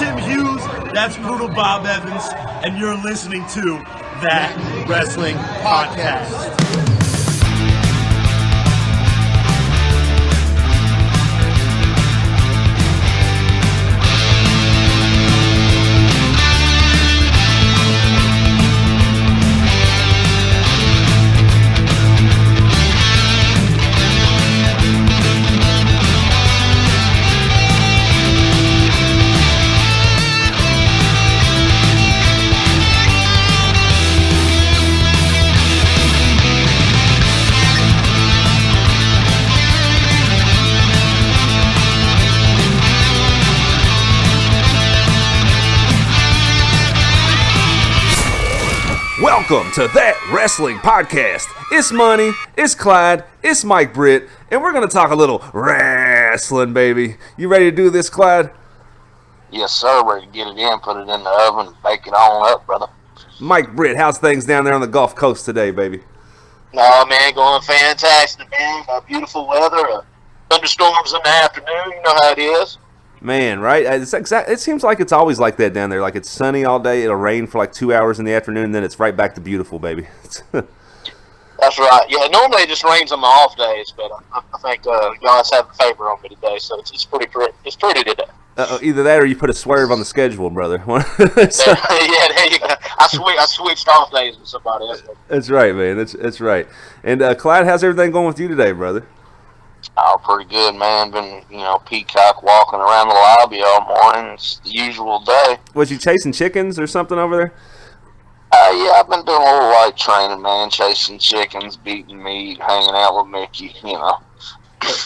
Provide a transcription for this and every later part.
Tim Hughes, that's Brutal Bob Evans, and you're listening to That Wrestling Podcast. Welcome to That Wrestling Podcast. It's Money, it's Clyde, it's Mike Britt, and we're going to talk a little wrestling, baby. You ready to do this, Clyde? Yes, sir. Ready to get it in, put it in the oven, bake it on up, brother. Mike Britt, how's things down there on the Gulf Coast today, baby? Oh, man, going fantastic, man. Beautiful weather, thunderstorms in the afternoon, you know how it is. Man, right? It seems like it's always like that down there. Like it's sunny all day, it'll rain for like 2 hours in the afternoon, and then it's right back to beautiful, baby. That's right. Yeah, normally it just rains on my off days, but I think God's having a favor on me today, so it's pretty today. Either that or you put a swerve on the schedule, brother. Yeah, there you go. I switched off days with somebody else. That's right, man. That's right. And Clyde, how's everything going with you today, brother? Oh, pretty good, man. Been, peacock walking around the lobby all morning. It's the usual day. Was you chasing chickens or something over there? Yeah, I've been doing a little light training, man. Chasing chickens, beating meat, hanging out with Mickey,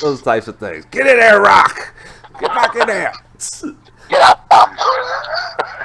Those types of things. Get in there, Rock! Get back in there! Get out.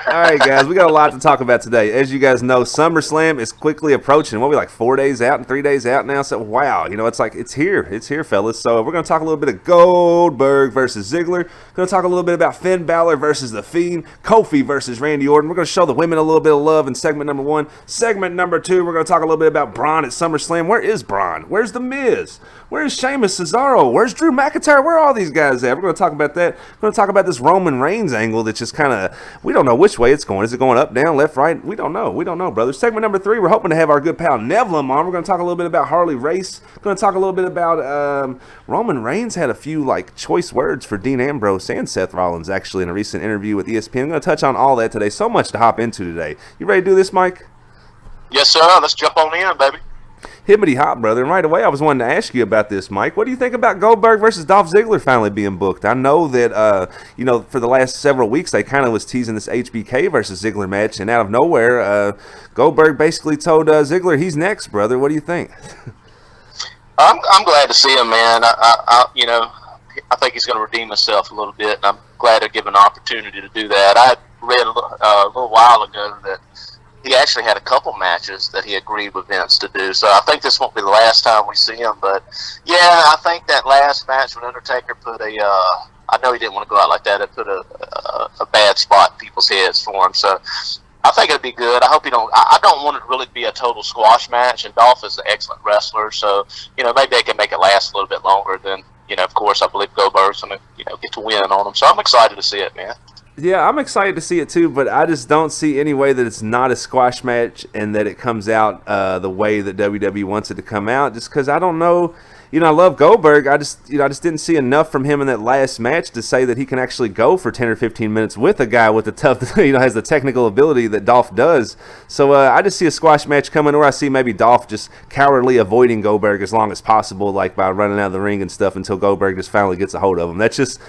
All right, guys, we got a lot to talk about today. As you guys know, SummerSlam is quickly approaching. What are we, like 4 days out and 3 days out now? So, wow, it's here, fellas. So, we're going to talk a little bit of Goldberg versus Ziggler. Going to talk a little bit about Finn Balor versus The Fiend, Kofi versus Randy Orton. We're going to show the women a little bit of love in segment number 1. Segment number 2, we're going to talk a little bit about Braun at SummerSlam. Where is Braun? Where's The Miz? Where's Sheamus, Cesaro? Where's Drew McIntyre? Where are all these guys at? We're going to talk about that. We're going to talk about this Roman Reigns angle that's just kind of, we don't know which way it's going. Is it going up, down, left, right? We don't know, brother. Segment number 3, we're hoping to have our good pal Neville on. We're going to talk a little bit about Harley Race. We're going to talk a little bit about Roman Reigns had a few choice words for Dean Ambrose and Seth Rollins actually in a recent interview with ESPN. I'm going to touch on all that today. So much to hop into today. You ready to do this, Mike? Yes, sir. Let's jump on in, baby. Hibbity hop, brother. And right away, I was wanting to ask you about this, Mike. What do you think about Goldberg versus Dolph Ziggler finally being booked? I know that, for the last several weeks, they kind of was teasing this HBK versus Ziggler match, and out of nowhere, Goldberg basically told Ziggler he's next, brother. What do you think? I'm glad to see him, man. I think he's going to redeem himself a little bit, and I'm glad to give him an opportunity to do that. I read a little while ago that he actually had a couple matches that he agreed with Vince to do, so I think this won't be the last time we see him. But yeah, I think that last match when Undertaker put I know he didn't want to go out like that. It put a bad spot in people's heads for him. So I think it'll be good. I hope he don't. I don't want it to really be a total squash match. And Dolph is an excellent wrestler, so maybe they can make it last a little bit longer. Than of course, I believe Goldberg's going to get to win on him. So I'm excited to see it, man. Yeah, I'm excited to see it too, but I just don't see any way that it's not a squash match and that it comes out the way that WWE wants it to come out. Just because I don't know, I love Goldberg. I just didn't see enough from him in that last match to say that he can actually go for 10 or 15 minutes with a guy with the tough, has the technical ability that Dolph does. So I just see a squash match coming, or I see maybe Dolph just cowardly avoiding Goldberg as long as possible, like by running out of the ring and stuff until Goldberg just finally gets a hold of him. That's just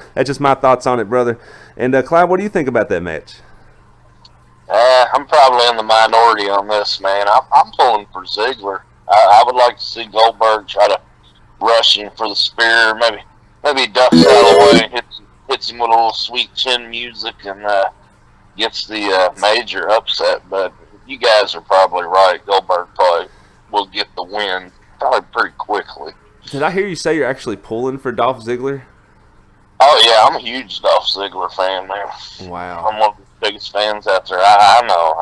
my thoughts on it, brother. And Clyde, what do you think about that match? I'm probably in the minority on this, man. I'm pulling for Ziggler. I would like to see Goldberg try to rush him for the spear. Maybe ducks out of the way, hits him with a little sweet chin music, and gets the major upset. But you guys are probably right. Goldberg probably will get the win probably pretty quickly. Did I hear you say you're actually pulling for Dolph Ziggler? Oh yeah, I'm a huge Dolph Ziggler fan, man. Wow. I'm one of the biggest fans out there. I know.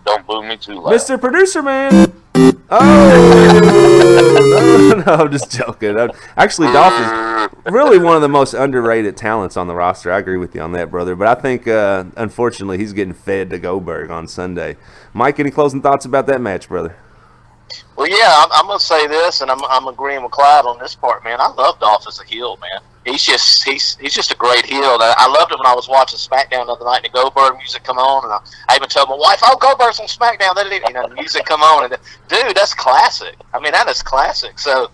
Don't boo me too loud. Mr. Producer Man. Oh. no, I'm just joking. Actually, Dolph is really one of the most underrated talents on the roster. I agree with you on that, brother. But I think, unfortunately, he's getting fed to Goldberg on Sunday. Mike, any closing thoughts about that match, brother? Well, yeah, I'm going to say this, and I'm agreeing with Clyde on this part, man. I love Dolph as a heel, man. He's just a great heel. I loved it when I was watching SmackDown the other night and the Goldberg music come on, and I even told my wife, "Oh, Goldberg's on SmackDown." The music come on, and dude, that's classic. I mean, that is classic. So,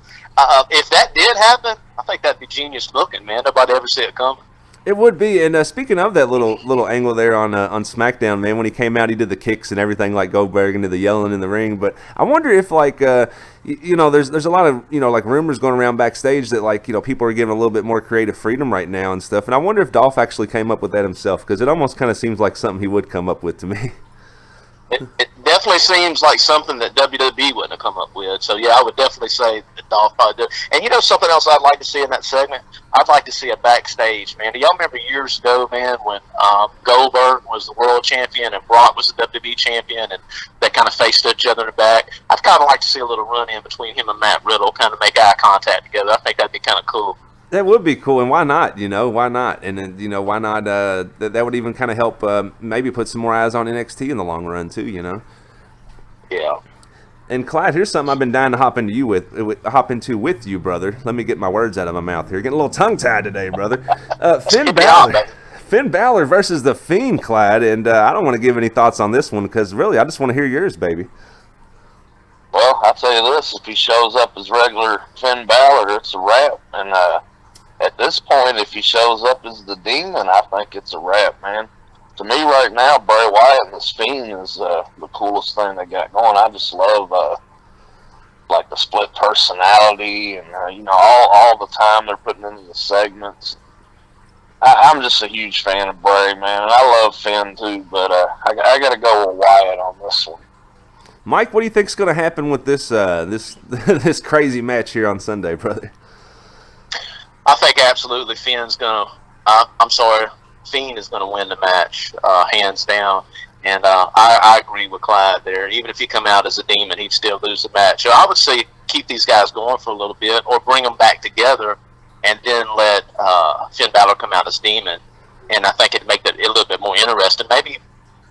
if that did happen, I think that'd be genius booking, man. Nobody ever see it coming. It would be, and speaking of that little angle there on SmackDown, man, when he came out, he did the kicks and everything like Goldberg and did the yelling in the ring. But I wonder if there's a lot of like rumors going around backstage that people are giving a little bit more creative freedom right now and stuff. And I wonder if Dolph actually came up with that himself, because it almost kind of seems like something he would come up with to me. It definitely seems like something that WWE wouldn't have come up with. So, yeah, I would definitely say that Dolph probably did. And something else I'd like to see in that segment? I'd like to see a backstage, man. Do y'all remember years ago, man, when Goldberg was the world champion and Brock was the WWE champion, and they kind of faced each other in the back? I'd kind of like to see a little run-in between him and Matt Riddle, kind of make eye contact together. I think that'd be kind of cool. That would be cool, and why not? Why not? And then, why not? That would even kind of help maybe put some more eyes on NXT in the long run too. Yeah. And Clyde, here's something I've been dying to hop into with you, brother. Let me get my words out of my mouth here. Getting a little tongue tied today, brother. Finn Balor versus the Fiend, Clyde, and I don't want to give any thoughts on this one because really, I just want to hear yours, baby. Well, I'll tell you this: if he shows up as regular Finn Balor, it's a wrap, and at this point, if he shows up as the Demon, I think it's a wrap, man. To me, right now, Bray Wyatt and this Fiend is the coolest thing they got going. I just love the split personality and all the time they're putting into the segments. I'm just a huge fan of Bray, man, and I love Finn too. But I got to go with Wyatt on this one. Mike, what do you think's going to happen with this this crazy match here on Sunday, brother? I think absolutely Fiend's going to Fiend is going to win the match, hands down. And I agree with Clyde there. Even if he come out as a Demon, he'd still lose the match. So I would say keep these guys going for a little bit, or bring them back together, and then let Finn Balor come out as Demon. And I think it'd make it a little bit more interesting. Maybe,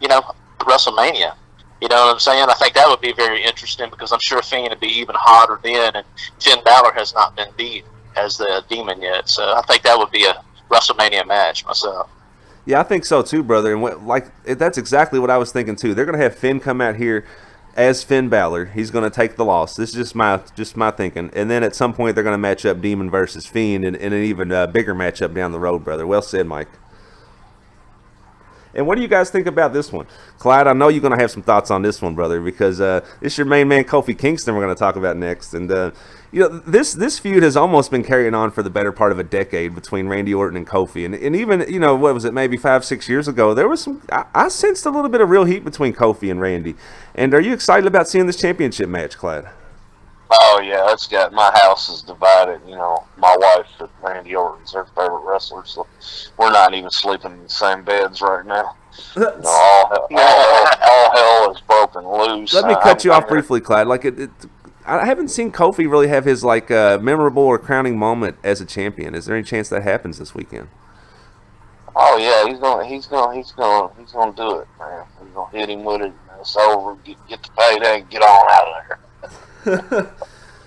WrestleMania. You know what I'm saying? I think that would be very interesting, because I'm sure Fiend would be even hotter then, and Finn Balor has not been beat as the Demon yet. So I think that would be a WrestleMania match myself. Yeah, I think so too, brother. And that's exactly what I was thinking too. They're going to have Finn come out here as Finn Balor. He's going to take the loss. This is just my thinking. And then at some point they're going to match up Demon versus Fiend in an even bigger matchup down the road, brother. Well said, Mike. And what do you guys think about this one? Clyde, I know you're going to have some thoughts on this one, brother, because it's your main man, Kofi Kingston, we're going to talk about next. And, this feud has almost been carrying on for the better part of a decade between Randy Orton and Kofi. And even, what was it, maybe 5-6 years ago, there was I sensed a little bit of real heat between Kofi and Randy. And are you excited about seeing this championship match, Clyde? Oh, yeah, my house is divided. My wife and Randy Orton's her favorite wrestler, so we're not even sleeping in the same beds right now. All hell is broken loose. Let me cut you off briefly, Clyde. I haven't seen Kofi really have his memorable or crowning moment as a champion. Is there any chance that happens this weekend? Oh yeah, he's gonna do it, man. He's gonna hit him with it. It's over. Get the payday and get on out of there.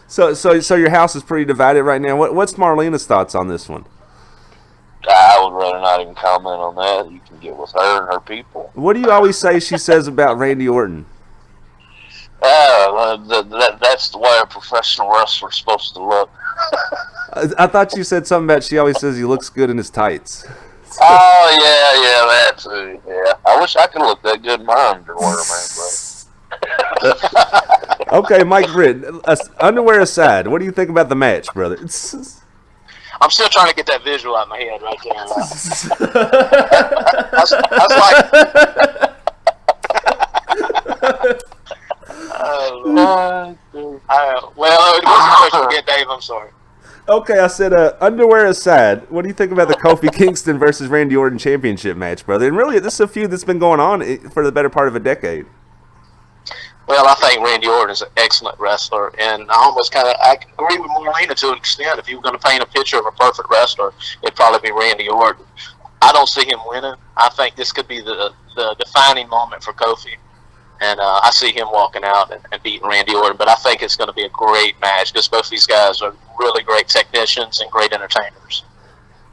So your house is pretty divided right now. What's Marlena's thoughts on this one? I would rather not even comment on that. You can get with her and her people. What do you always say she says about Randy Orton? That's the way a professional wrestler's supposed to look. I thought you said something about she always says he looks good in his tights. Oh, yeah, that too. Yeah, I wish I could look that good in my underwear, man, bro. Okay, Mike Britt, underwear aside, what do you think about the match, brother? I'm still trying to get that visual out of my head right there. I was like... well, it was a question to get, Dave. I'm sorry. Okay, I said underwear aside, what do you think about the Kofi Kingston versus Randy Orton championship match, brother? And really, this is a feud that's been going on for the better part of a decade. Well, I think Randy Orton is an excellent wrestler, and I agree with Marlena to an extent. If you were going to paint a picture of a perfect wrestler, it'd probably be Randy Orton. I don't see him winning. I think this could be the defining moment for Kofi, and I see him walking out and beating Randy Orton. But I think it's going to be a great match because both these guys are really great technicians and great entertainers.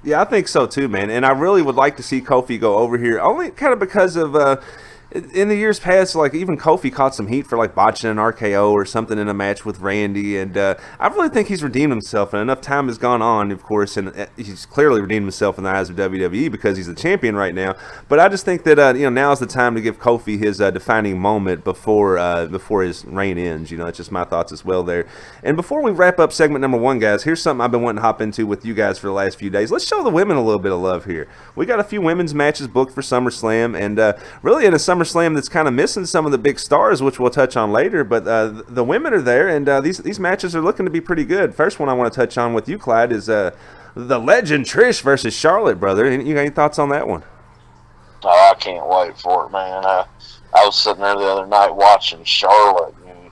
Yeah, I think so too, man. And I really would like to see Kofi go over here, only kind of because of in the years past, like even Kofi caught some heat for like botching an RKO or something in a match with Randy, and I really think he's redeemed himself. And enough time has gone on, of course, and he's clearly redeemed himself in the eyes of WWE because he's the champion right now. But I just think that now is the time to give Kofi his defining moment before his reign ends. It's just my thoughts as well there. And before we wrap up segment number 1, guys, here's something I've been wanting to hop into with you guys for the last few days. Let's show the women a little bit of love here. We got a few women's matches booked for SummerSlam, and really in a SummerSlam that's kind of missing some of the big stars, which we'll touch on later. But the women are there, and these matches are looking to be pretty good. First one I want to touch on with you, Clyde, is the legend Trish versus Charlotte, brother. You got any thoughts on that one? Oh, I can't wait for it, man. I was sitting there the other night watching Charlotte, and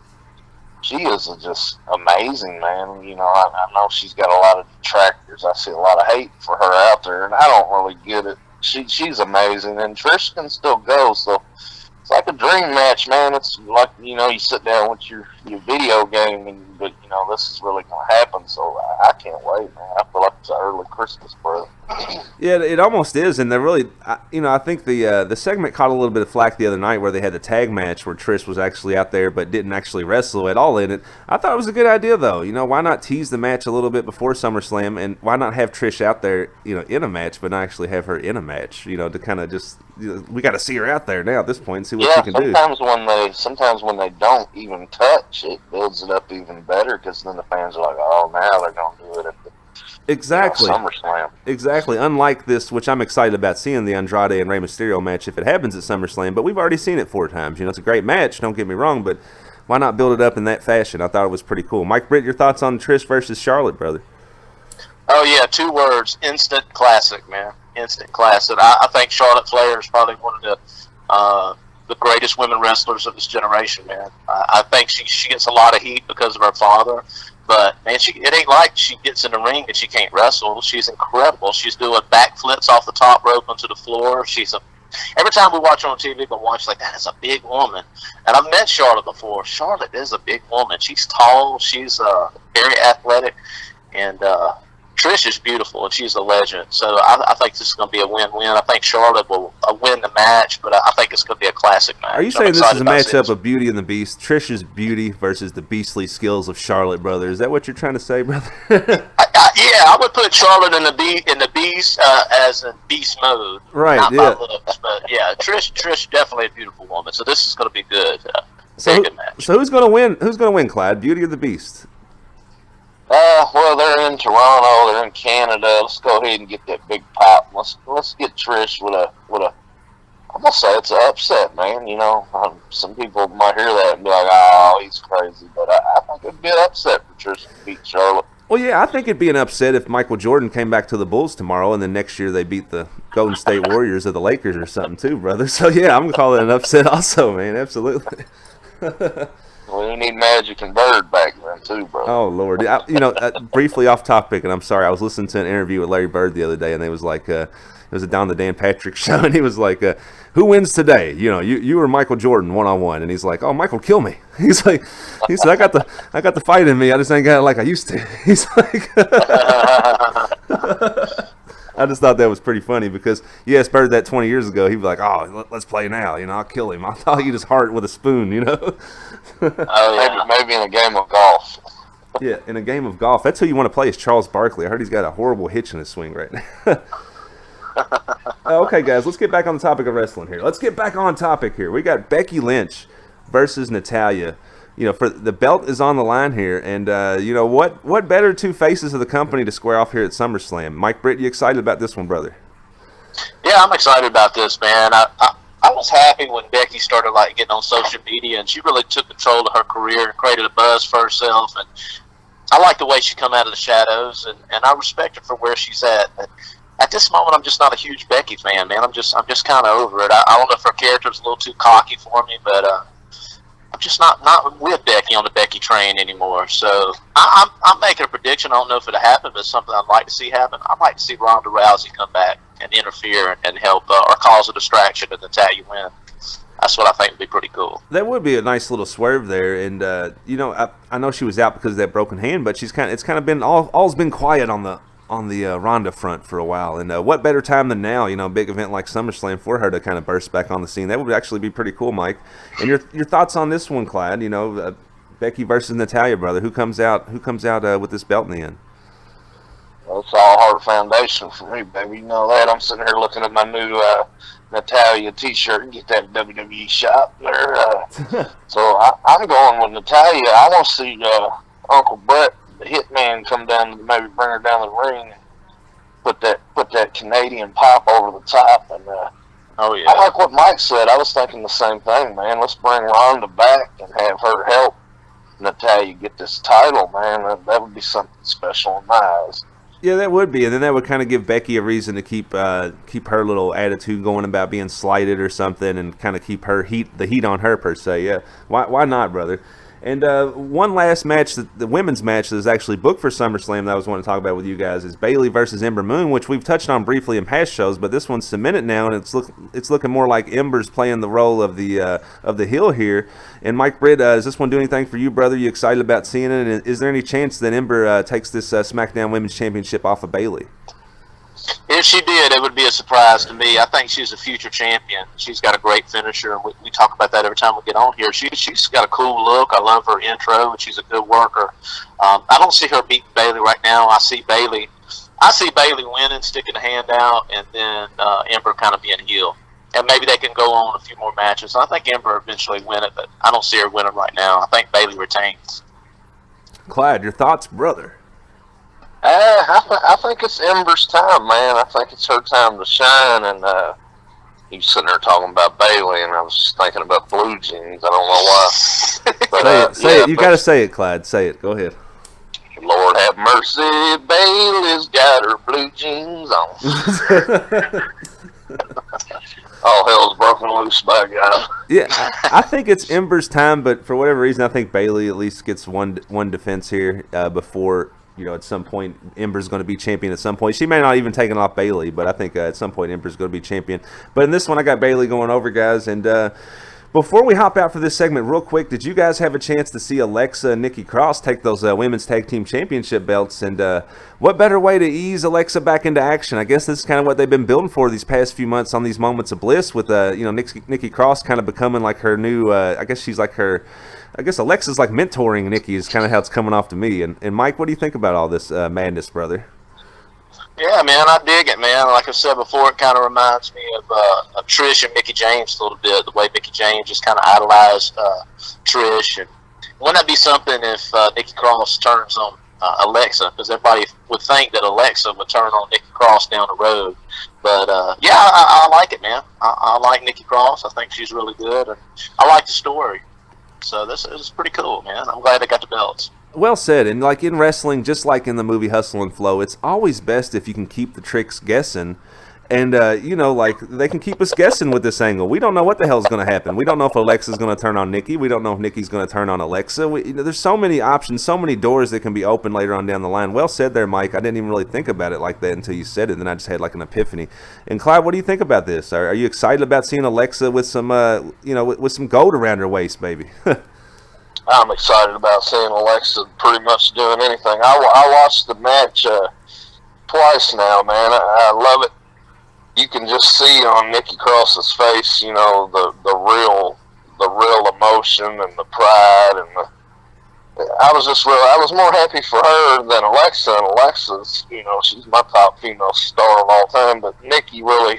she is just amazing, man. I know she's got a lot of detractors. I see a lot of hate for her out there, and I don't really get it. She's amazing, and Trish can still go, so it's like a dream match, man. It's like, you sit down with your video game, but this is really going to happen, so I can't wait, man. I feel like it's an early Christmas present. Yeah, it almost is, and they're really, I think the segment caught a little bit of flack the other night where they had the tag match where Trish was actually out there but didn't actually wrestle at all in it. I thought it was a good idea, though. Why not tease the match a little bit before SummerSlam, and why not have Trish out there, in a match, but not actually have her in a match, to kind of just, we got to see her out there now at this point and see what she can do. Sometimes when they don't even touch, it builds it up even better because then the fans are like, oh, now they're going to do it at the Exactly. SummerSlam. Exactly. Unlike this, which I'm excited about seeing, the Andrade and Rey Mysterio match if it happens at SummerSlam, but we've already seen it 4 times. It's a great match, don't get me wrong, but why not build it up in that fashion? I thought it was pretty cool. Mike Britt, your thoughts on Trish versus Charlotte, brother? Oh, yeah, 2 words, instant classic, man. Instant classic. I think Charlotte Flair is probably one of the greatest women wrestlers of this generation, man. I think she gets a lot of heat because of her father. But, man, it ain't like she gets in the ring and she can't wrestle. She's incredible. She's doing backflips off the top rope onto the floor. Every time we watch her on TV, but watch like, that is a big woman. And I've met Charlotte before. Charlotte is a big woman. She's tall. She's very athletic. And Trish is beautiful, and she's a legend. So I think this is going to be a win-win. I think Charlotte will win the match, but I think it's going to be a classic match. Are you saying this is a matchup of Beauty and the Beast? Trish's beauty versus the beastly skills of Charlotte, brother. Is that what you're trying to say, brother? Yeah, I would put Charlotte in the Beast as in beast mode. Right, not yeah. by looks, but yeah, Trish definitely a beautiful woman. So this is going to be good. Good match. So who's going to win? Who's going to win, Clyde? Beauty or the Beast? Well, they're in Toronto. They're in Canada. Let's go ahead and get that big pop. Let's get Trish with a. I'm gonna say it's an upset, man. Some people might hear that and be like, "Oh, he's crazy," but I think it'd be an upset for Trish to beat Charlotte. Well, yeah, I think it'd be an upset if Michael Jordan came back to the Bulls tomorrow, and then next year they beat the Golden State Warriors or the Lakers or something too, brother. So yeah, I'm gonna call it an upset also, man. Absolutely. Well, you need Magic and Bird back then too, bro. Oh Lord, briefly off topic, and I'm sorry. I was listening to an interview with Larry Bird the other day, and they was like, it was a Don the Dan Patrick show, and he was like, "Who wins today? You or Michael Jordan 1-on-1?" And he's like, "Oh, Michael, kill me." He said, "I got the fight in me. I just ain't got it like I used to." He's like. I just thought that was pretty funny because you asked Bird that 20 years ago, he'd be like, "Oh, let's play now. I'll kill him. I'll eat his heart with a spoon." Maybe in a game of golf. Yeah, in a game of golf. That's who you want to play is Charles Barkley. I heard he's got a horrible hitch in his swing right now. Okay, guys, let's get back on the topic of wrestling here. We got Becky Lynch versus Natalya. For the belt is on the line here, and what better 2 faces of the company to square off here at SummerSlam? Mike Britt, you excited about this one, brother? Yeah, I'm excited about this, man. I was happy when Becky started getting on social media, and she really took control of her career and created a buzz for herself. And I like the way she come out of the shadows, and I respect her for where she's at. But at this moment, I'm just not a huge Becky fan, man. I'm just kind of over it. I don't know if her character's a little too cocky for me, but I'm just not with Becky on the Becky train anymore. So I'm making a prediction. I don't know if it'll happen, but it's something I'd like to see happen. I'd like to see Ronda Rousey come back and interfere and help or cause a distraction and Natalya win. That's what I think would be pretty cool. That would be a nice little swerve there, and I know she was out because of that broken hand, but it's kind of been all's been quiet on the Ronda front for a while. And what better time than now? A big event like SummerSlam for her to kind of burst back on the scene. That would actually be pretty cool, Mike. And your thoughts on this one, Clyde? Becky versus Natalya, brother. Who comes out with this belt in the end? Well, it's all Hart Foundation for me, baby. You know that. I'm sitting here looking at my new Natalya T-shirt and get that WWE shop there. So I'm going with Natalya. I want to see Uncle Brett, the Hitman, come down, maybe bring her down the ring, and put that Canadian pop over the top. And oh yeah, I like what Mike said. I was thinking the same thing, man. Let's bring Ronda back and have her help Natalya get this title, man. That would be something special in my eyes. Yeah, that would be, and then that would kind of give Becky a reason to keep her little attitude going about being slighted or something, and kind of keep the heat on her per se. Yeah, why not, brother? And one last match, the women's match that is actually booked for SummerSlam that I was wanting to talk about with you guys is Bayley versus Ember Moon, which we've touched on briefly in past shows, but this one's cemented now, and it's looking more like Ember's playing the role of the heel here. And Mike Britt, does this one do anything for you, brother? You excited about seeing it? And is there any chance that Ember takes this SmackDown Women's Championship off of Bayley? If she did, it would be a surprise to me. I think she's a future champion. She's got a great finisher, and we talk about that every time we get on here. She's got a cool look. I love her intro, and she's a good worker. I don't see her beating Bayley right now. I see Bayley winning, sticking a hand out, and then Ember kind of being heel. And maybe they can go on a few more matches. I think Ember eventually win it, but I don't see her winning right now. I think Bayley retains. Clyde, your thoughts, brother? I think it's Ember's time, man. I think it's her time to shine. And he's sitting there talking about Bayley, and I was just thinking about blue jeans. I don't know why. But, say it. You got to say it, Clyde. Say it. Go ahead. Lord have mercy, Bayley's got her blue jeans on. All hell's broken loose, by God. Yeah, I think it's Ember's time, but for whatever reason, I think Bayley at least gets one defense here before. At some point, Ember's going to be champion at some point. She may not even take it off Bayley, but I think at some point, Ember's going to be champion. But in this one, I got Bayley going over, guys. And before we hop out for this segment, real quick, did you guys have a chance to see Alexa and Nikki Cross take those Women's Tag Team Championship belts? And what better way to ease Alexa back into action? I guess this is kind of what they've been building for these past few months on these moments of bliss with, Nikki Cross kind of becoming like her new, I guess Alexa's like mentoring Nikki is kind of how it's coming off to me. And Mike, what do you think about all this madness, brother? Yeah, man, I dig it, man. Like I said before, it kind of reminds me of Trish and Mickie James a little bit, the way Mickie James just kind of idolized Trish. And wouldn't that be something if Nikki Cross turns on Alexa? Because everybody would think that Alexa would turn on Nikki Cross down the road. But, yeah, I like it, man. I like Nikki Cross. I think she's really good. And I like the story. So this is pretty cool, man. I'm glad they got the belts. Well said. And like in wrestling, just like in the movie Hustle and Flow, it's always best if you can keep the tricks guessing. And, like they can keep us guessing with this angle. We don't know what the hell's going to happen. We don't know if Alexa's going to turn on Nikki. We don't know if Nikki's going to turn on Alexa. There's so many options, so many doors that can be opened later on down the line. Well said there, Mike. I didn't even really think about it like that until you said it. Then I just had like an epiphany. And Clyde, what do you think about this? Are you excited about seeing Alexa with some, with some gold around her waist, baby? I'm excited about seeing Alexa pretty much doing anything. I watched the match twice now, man. I love it. You can just see on Nikki Cross's face, the real emotion and the pride, and I was more happy for her than Alexa. And Alexa's, she's my top female star of all time. But Nikki really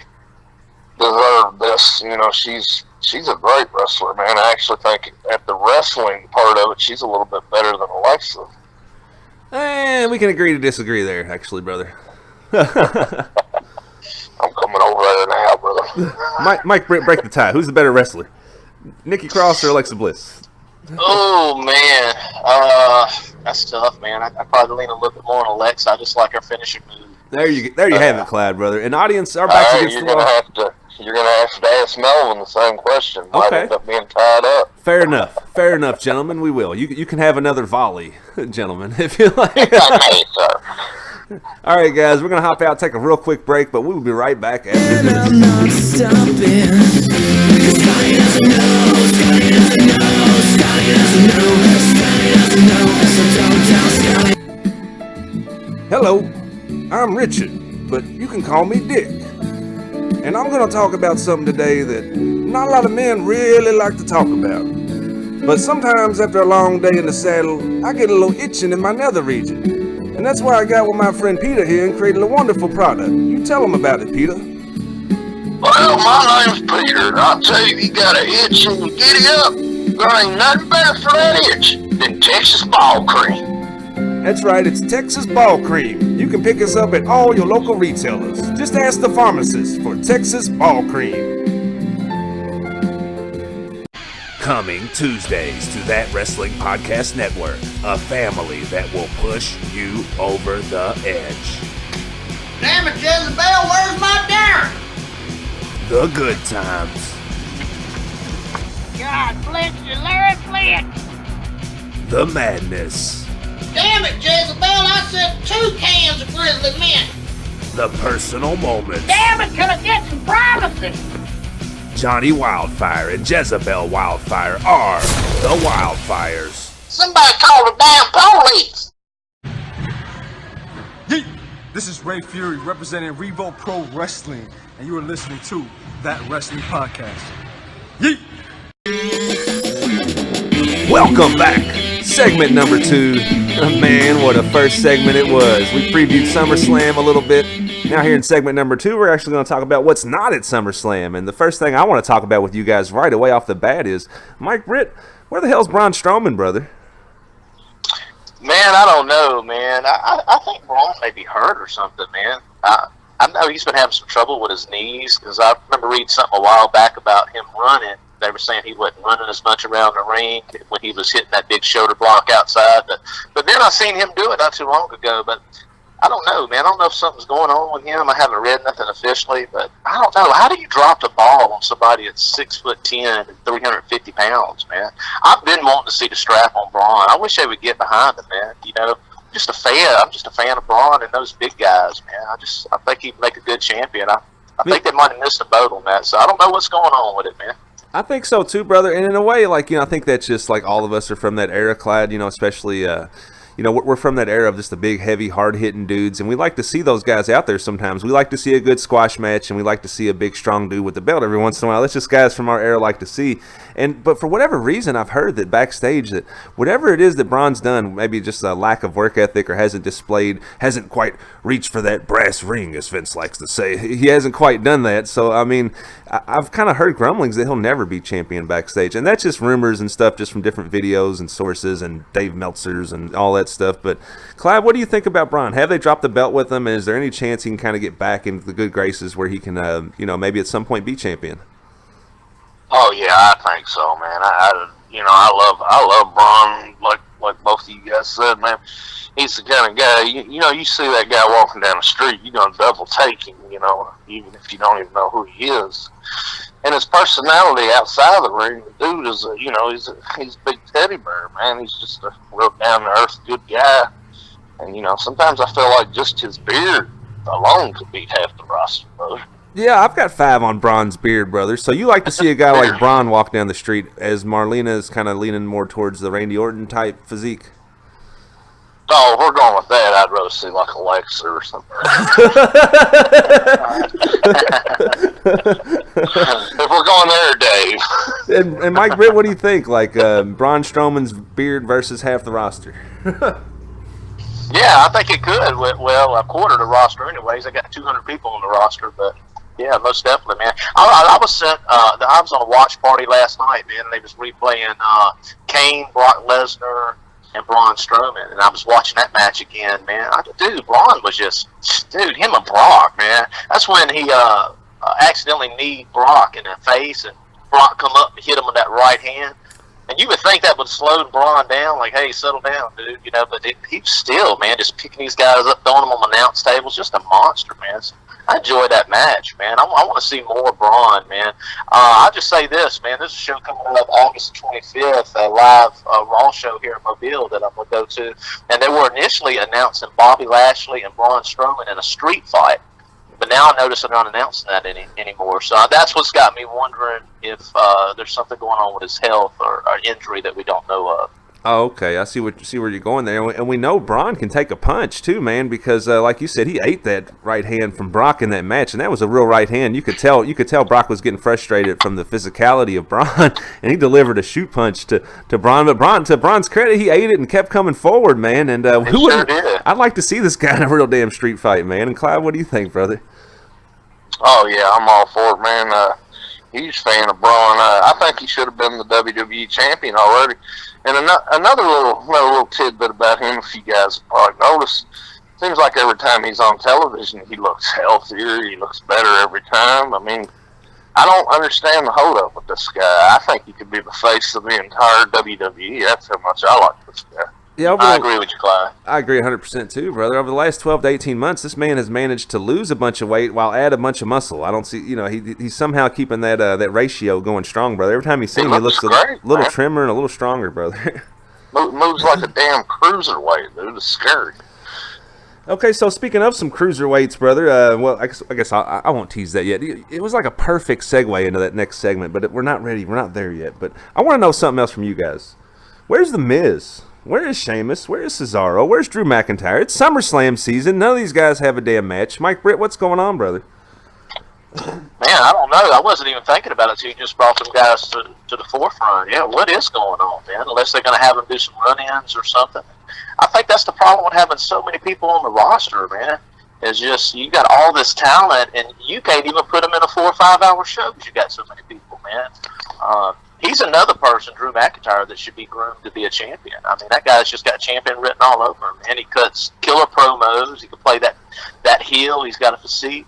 deserved this. She's a great wrestler, man. I actually think at the wrestling part of it, she's a little bit better than Alexa. And we can agree to disagree there, actually, brother. I'm coming over there now, brother. Mike, break the tie. Who's the better wrestler? Nikki Cross or Alexa Bliss? Oh, man. That's tough, man. I probably lean a little bit more on Alexa. I just like her finishing move. There you have it, Clyde, brother. And audience, our backs against the wall. You're gonna have to ask Melvin the same question. Okay. Might end up being tied up. Fair enough. Fair enough, gentlemen. We will. You can have another volley, gentlemen, if you like. Okay, sir. All right, guys, we're going to hop out, take a real quick break, but we will be right back after And this. I'm not stopping. 'Cause Scotty doesn't know. Scotty doesn't know. Scotty doesn't know. Scotty doesn't know. So don't tell Scotty. Hello, I'm Richard, but you can call me Dick. And I'm going to talk about something today that not a lot of men really like to talk about. But sometimes after a long day in the saddle, I get a little itching in my nether region. And that's why I got with my friend Peter here and created a wonderful product. You tell him about it, Peter. Well, my name's Peter. I'll tell you, if you got an itch and you get it up, there ain't nothing better for that itch than Texas ball cream. That's right, it's Texas Ball Cream. You can pick us up at all your local retailers. Just ask the pharmacist for Texas Ball Cream. Coming Tuesdays to That Wrestling Podcast Network, a family that will push you over the edge. Damn it, Jezebel, where's my dinner? The good times, God bless you, Larry Flint. the madness, Damn it, Jezebel, I said 2 cans of Grizzly Mint. the personal moments. Damn it, can I get some privacy? Johnny Wildfire and Jezebel Wildfire are the Wildfires. Somebody call the damn police. Yeet! This is Ray Fury representing Revo Pro Wrestling, and you are listening to That Wrestling Podcast. Yeet! Welcome back. Segment number 2. Man, what a first segment it was. We previewed SummerSlam a little bit. Now here in segment number 2, we're actually going to talk about what's not at SummerSlam. And the first thing I want to talk about with you guys right away off the bat is, Mike Britt, where the hell's Braun Strowman, brother? Man, I don't know, man. I think Braun may be hurt or something, man. I know he's been having some trouble with his knees, because I remember reading something a while back about him running. They were saying he wasn't running as much around the ring when he was hitting that big shoulder block outside. But then I seen him do it not too long ago. But I don't know, man. I don't know if something's going on with him. I haven't read nothing officially, but I don't know. How do you drop the ball on somebody that's 6'10" and 350 pounds, man? I've been wanting to see the strap on Braun. I wish they would get behind him, man. You know, just a fan. I'm just a fan of Braun and those big guys, man. I think he'd make a good champion. I think they might have missed the boat on that. So I don't know what's going on with it, man. I think so too, brother. And in a way, like, I think that's just like all of us are from that era, Clyde, especially, we're from that era of just the big, heavy, hard-hitting dudes, and we like to see those guys out there sometimes. We like to see a good squash match, and we like to see a big, strong dude with the belt every once in a while. That's just guys from our era like to see. But for whatever reason, I've heard that backstage that whatever it is that Braun's done, maybe just a lack of work ethic or hasn't quite reached for that brass ring, as Vince likes to say. He hasn't quite done that. So, I mean, I've kind of heard grumblings that he'll never be champion backstage. And that's just rumors and stuff just from different videos and sources and Dave Meltzer's and all that stuff. But, Clive, what do you think about Braun? Have they dropped the belt with him? And is there any chance he can kind of get back into the good graces where he can, maybe at some point be champion? Oh yeah, I think so, man. I love Braun, like both of you guys said, man. He's the kind of guy, you see that guy walking down the street, you're gonna double take him, even if you don't even know who he is. And his personality outside the ring, the dude is, he's a big teddy bear, man. He's just a real down to earth, good guy. And sometimes I feel like just his beard alone could beat half the roster, brother. Yeah, I've got 5 on Braun's beard, brother. So you like to see a guy like Braun walk down the street as Marlena is kind of leaning more towards the Randy Orton type physique? Oh, if we're going with that, I'd rather see like Alexa or something. If we're going there, Dave. And Mike Britt, what do you think? Like Braun Strowman's beard versus half the roster? Yeah, I think it could. Well, a quarter of the roster anyways. They got 200 people on the roster, but yeah, most definitely, man. I was on a watch party last night, man, and they was replaying Kane, Brock Lesnar, and Braun Strowman, and I was watching that match again, man. Braun was him and Brock, man. That's when he accidentally kneed Brock in the face, and Brock come up and hit him with that right hand. And you would think that would slow Braun down, like, hey, settle down, dude, but he's still, man, just picking these guys up, throwing them on announce tables, just a monster, man. So I enjoyed that match, man. I want to see more Braun, man. I'll just say this, man. There's a show coming up August 25th, a live Raw show here in Mobile that I'm going to go to. And they were initially announcing Bobby Lashley and Braun Strowman in a street fight. But now I notice they're not announcing that anymore. So that's what's got me wondering if there's something going on with his health or injury that we don't know of. Oh, okay. I see where you're going there, and we know Braun can take a punch too, man. Because like you said, he ate that right hand from Brock in that match, and that was a real right hand. You could tell Brock was getting frustrated from the physicality of Braun, and he delivered a shoot punch to Braun. But to Braun's credit, he ate it and kept coming forward, man. And Sure did. I'd like to see this guy in a real damn street fight, man. And Clyde, what do you think, brother? Oh yeah, I'm all for it, man. Huge fan of Braun. I think he should have been the WWE champion already. And another little tidbit about him, if you guys have probably noticed, seems like every time he's on television, he looks healthier. He looks better every time. I mean, I don't understand the hold-up with this guy. I think he could be the face of the entire WWE. That's how much I like this guy. Yeah, I agree with you, Clyde. I agree 100% too, brother. Over the last 12 to 18 months, this man has managed to lose a bunch of weight while add a bunch of muscle. I don't see, he's somehow keeping that ratio going strong, brother. Every time he's seen him, he looks great, a little man. trimmer and a little stronger, brother. Moves like a damn cruiserweight, dude. It's scary. Okay, so speaking of some cruiserweights, brother, well, I guess I won't tease that yet. It was like a perfect segue into that next segment, but we're not ready. We're not there yet. But I want to know something else from you guys. Where's The Miz? Where is Sheamus? Where is Cesaro? Where's Drew McIntyre? It's SummerSlam season. None of these guys have a damn match. Mike Britt, what's going on, brother? Man, I don't know. I wasn't even thinking about it until you just brought them guys to the forefront. Yeah, what is going on, man? Unless they're going to have them do some run-ins or something. I think that's the problem with having so many people on the roster, man. It's just you got all this talent, and you can't even put them in a 4 or 5 hour show because you got so many people, man. He's another person, Drew McIntyre, that should be groomed to be a champion. I mean, that guy's just got champion written all over him, and he cuts killer promos. He can play that heel. He's got a physique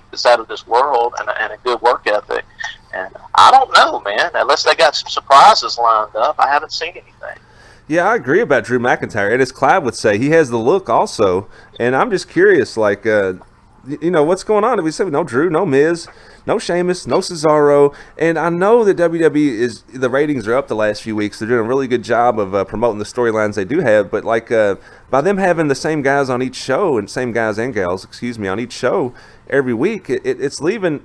that's out of this world and a good work ethic. And I don't know, man. Unless they got some surprises lined up, I haven't seen anything. Yeah, I agree about Drew McIntyre. And as Clyde would say, he has the look also. And I'm just curious, like, what's going on? We said no Drew, no Miz, no Sheamus, no Cesaro. And I know that WWE the ratings are up the last few weeks. They're doing a really good job of promoting the storylines they do have. But, like, by them having the same guys on each show, and same guys and gals, on each show every week, it's leaving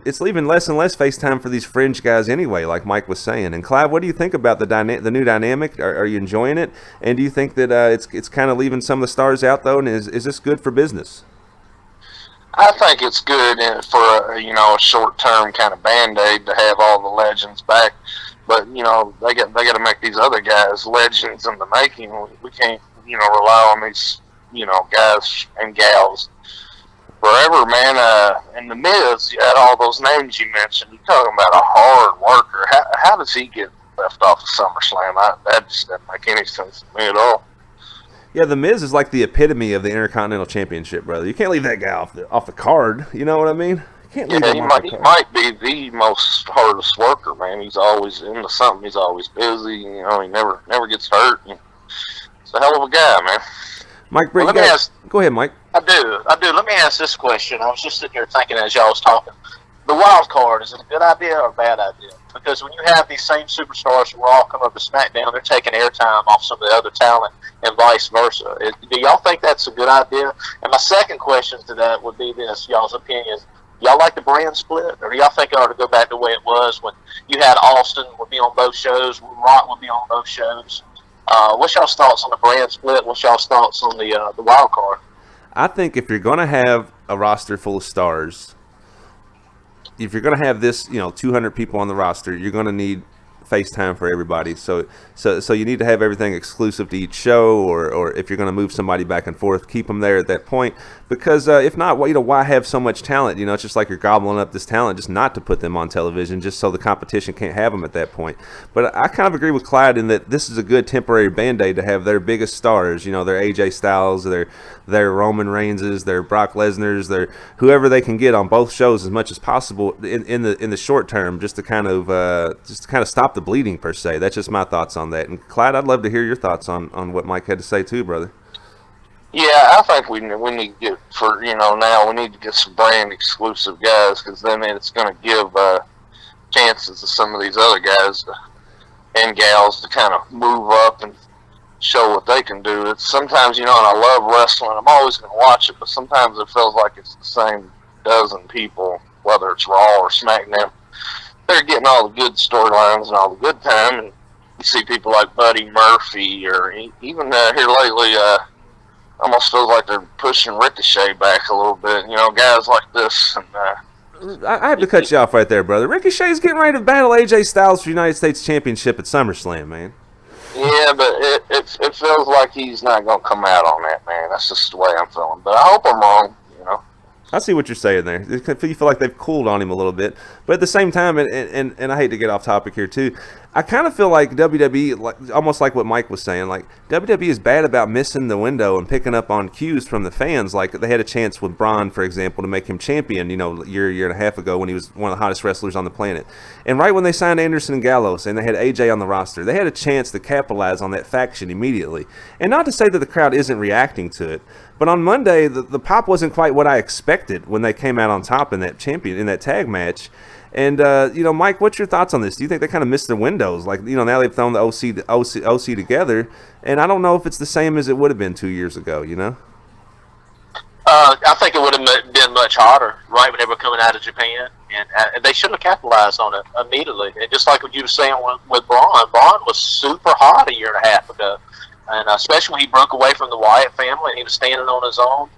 less and less face time for these fringe guys anyway, like Mike was saying. And Clyde, what do you think about the new dynamic? Are you enjoying it? And do you think that it's kind of leaving some of the stars out, though? And is this good for business? I think it's good for a short-term kind of band-aid to have all the legends back, but they got to make these other guys legends in the making. We can't rely on these guys and gals forever, man. And The Miz, you had all those names you mentioned. You're talking about a hard worker. How does he get left off of SummerSlam? That just doesn't make any sense to me at all. Yeah, The Miz is like the epitome of the Intercontinental Championship, brother. You can't leave that guy off the card. You know what I mean? You can't leave him off the card. He might be the most hardest worker, man. He's always into something. He's always busy. He never gets hurt. It's a hell of a guy, man. Mike, Britt, go ahead, Mike. I do. Let me ask this question. I was just sitting here thinking as y'all was talking. The wild card, is it a good idea or a bad idea? Because when you have these same superstars who are all coming up to SmackDown, they're taking airtime off some of the other talent and vice versa. Do y'all think that's a good idea? And my second question to that would be this, y'all's opinion. Y'all like the brand split? Or do y'all think it ought to go back to the way it was when you had Austin would be on both shows, Rock would be on both shows? What's y'all's thoughts on the brand split? What's y'all's thoughts on the wild card? I think if you're going to have a roster full of stars, if you're going to have this, 200 people on the roster, you're going to need FaceTime for everybody. So you need to have everything exclusive to each show, or if you're going to move somebody back and forth, keep them there at that point. Because if not, why have so much talent? It's just like you're gobbling up this talent just not to put them on television, just so the competition can't have them at that point. But I kind of agree with Clyde in that this is a good temporary Band-Aid to have their biggest stars, their AJ Styles, their Roman Reigns, their Brock Lesnar's, their whoever they can get on both shows as much as possible in the short term, just to kind of stop the bleeding per se. That's just my thoughts on that. And Clyde, I'd love to hear your thoughts on what Mike had to say too, brother. Yeah, I think we need to get now we need to get some brand exclusive guys, because then it's going to give chances to some of these other guys and gals to kind of move up and show what they can do. It's sometimes, and I love wrestling. I'm always going to watch it, but sometimes it feels like it's the same dozen people, whether it's Raw or SmackDown. They're getting all the good storylines and all the good time, and you see people like Buddy Murphy, or even here lately, almost feels like they're pushing Ricochet back a little bit. Guys like this. And I have to cut you off right there, brother. Ricochet's getting ready to battle AJ Styles for United States Championship at SummerSlam, man. Yeah, but it feels like he's not going to come out on that, man. That's just the way I'm feeling. But I hope I'm wrong, I see what you're saying there. You feel like they've cooled on him a little bit. But at the same time, and I hate to get off topic here too, I kind of feel like WWE, almost like what Mike was saying, like WWE is bad about missing the window and picking up on cues from the fans. Like they had a chance with Braun, for example, to make him champion, year and a half ago when he was one of the hottest wrestlers on the planet. And right when they signed Anderson and Gallows and they had AJ on the roster, they had a chance to capitalize on that faction immediately. And not to say that the crowd isn't reacting to it, but on Monday, the pop wasn't quite what I expected when they came out on top in that tag match. And, Mike, what's your thoughts on this? Do you think they kind of missed their windows? Like, now they've thrown the OC together, and I don't know if it's the same as it would have been 2 years ago, I think it would have been much harder, right, when they were coming out of Japan. And they should have capitalized on it immediately. And just like what you were saying with Braun was super hot a year and a half ago. And especially when he broke away from the Wyatt family and he was standing on his own.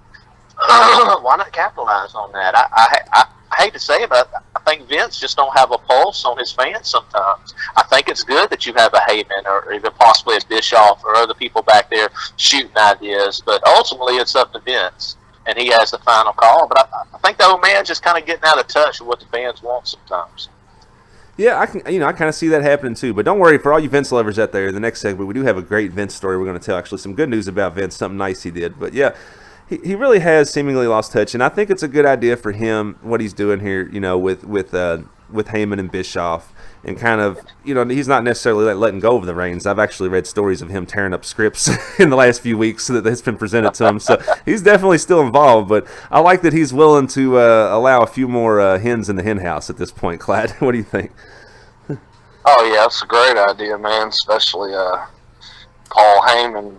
Why not capitalize on that? I hate to say it, but I think Vince just don't have a pulse on his fans sometimes. I think it's good that you have a Heyman or even possibly a Bischoff or other people back there shooting ideas, but ultimately it's up to Vince, and he has the final call. But I think the old man's just kind of getting out of touch with what the fans want sometimes. Yeah, I kind of see that happening too. But don't worry, for all you Vince lovers out there, in the next segment we do have a great Vince story we're going to tell. Actually, some good news about Vince, something nice he did. But yeah, he really has seemingly lost touch, and I think it's a good idea for him what he's doing here. With Heyman and Bischoff, and kind of he's not necessarily letting go of the reins. I've actually read stories of him tearing up scripts in the last few weeks that's been presented to him. So he's definitely still involved. But I like that he's willing to allow a few more hens in the hen house at this point. Clyde, what do you think? Oh yeah, it's a great idea, man. Especially Paul Heyman.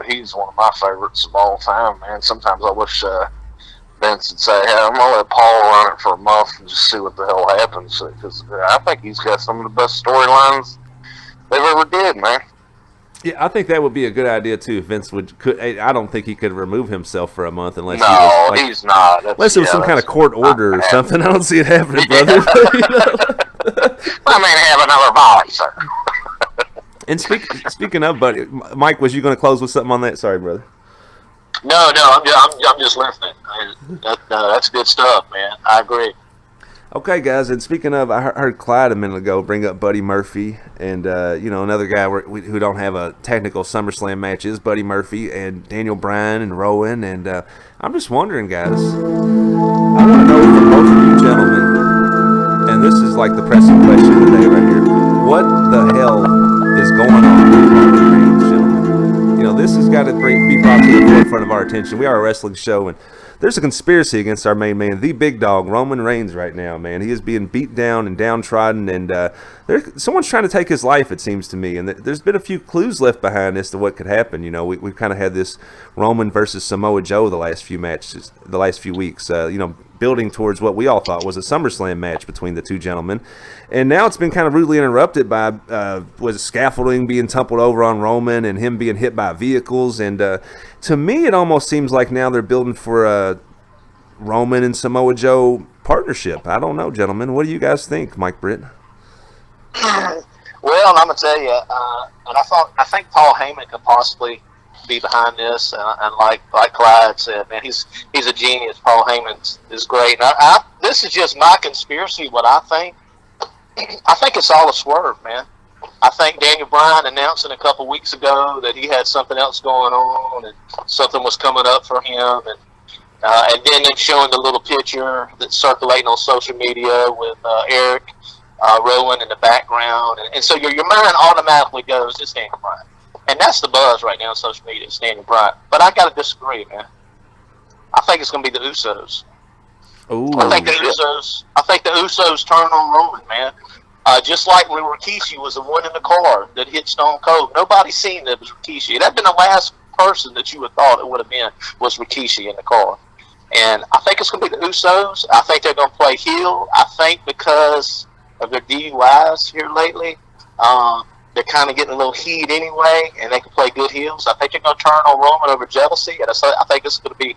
He's one of my favorites of all time, man. Sometimes I wish Vince would say, "Hey, I'm gonna let Paul run it for a month and just see what the hell happens," because I think he's got some of the best storylines they've ever did, man. Yeah, I think that would be a good idea too. If Vince could, I don't think he could remove himself for a month unless he's not. Unless it was some kind of court order or something. I don't see it happening, brother. I mean, have another volley, sir. And speaking of, buddy, Mike, was you going to close with something on that? Sorry, brother. No, I'm just listening. That's good stuff, man. I agree. Okay, guys, and speaking of, I heard Clyde a minute ago bring up Buddy Murphy, and another guy who don't have a technical SummerSlam match is Buddy Murphy and Daniel Bryan and Rowan, and I'm just wondering, guys, I want to know from both of you gentlemen, and this is like the pressing question of the day right here, what the hell is going on with Roman Reigns, gentlemen? This has got to be brought to the forefront of our attention. We are a wrestling show, and there's a conspiracy against our main man, the big dog, Roman Reigns, right now, man. He is being beat down and downtrodden, and someone's trying to take his life, it seems to me. And there's been a few clues left behind as to what could happen. We've kind of had this Roman versus Samoa Joe the last few weeks, building towards what we all thought was a SummerSlam match between the two gentlemen. And now it's been kind of rudely interrupted by scaffolding being tumbled over on Roman and him being hit by vehicles. And to me, it almost seems like now they're building for a Roman and Samoa Joe partnership. I don't know, gentlemen. What do you guys think, Mike Britt? Well, I'm gonna tell you, and I think Paul Heyman could possibly be behind this, and like Clyde said, man, he's a genius. Paul Heyman is great. And this is just my conspiracy. What I think it's all a swerve, man. I think Daniel Bryan announcing a couple weeks ago that he had something else going on and something was coming up for him, and then them showing the little picture that's circulating on social media with Eric Rowan in the background, and so your mind automatically goes, it's Daniel Bryan. And that's the buzz right now on social media. It's Daniel Bryan. But I got to disagree, man. I think it's going to be the Usos. Ooh. I think the Usos turn on Roman, man. Just like when Rikishi was the one in the car that hit Stone Cold. Nobody seen that it was Rikishi. That'd been the last person that you would thought it would have been was Rikishi in the car. And I think it's going to be the Usos. I think they're going to play heel. I think because of their DUIs here lately, they're kind of getting a little heat anyway, and they can play good heels. I think they're going to turn on Roman over jealousy, and I think it's going to be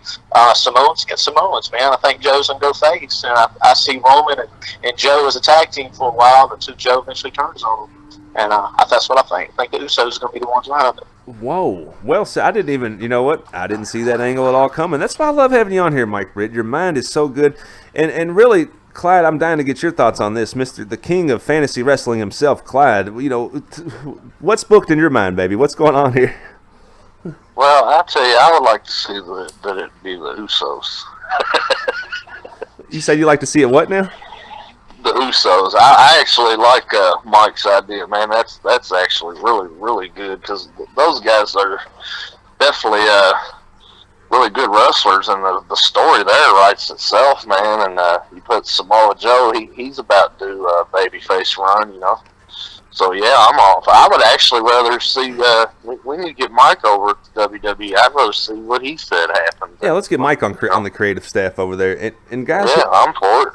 Samoans against Samoans, man. I think Joe's going to go face, and I see Roman and Joe as a tag team for a while until Joe eventually turns on them. And that's what I think. I think the Usos are going to be the ones around it. Whoa. Well, so I didn't even, you know what? I didn't see that angle at all coming. That's why I love having you on here, Mike Britt. Your mind is so good. And really, Clyde, I'm dying to get your thoughts on this. The king of fantasy wrestling himself, Clyde. You know, what's booked in your mind, baby? What's going on here? Well, I tell you, I would like to see that it be the Usos. You said you like to see it what now? The Usos. I actually like Mike's idea, man. That's actually really, really good because those guys are definitely really good wrestlers, and the story there writes itself, man. And you put Samoa Joe, he's about to do a babyface run, you know. So yeah, I'm off. I would actually rather see. We need to get Mike over to WWE. I'd rather see what he said happened. Yeah, let's get Mike on the creative staff over there. And guys, yeah, I'm for it.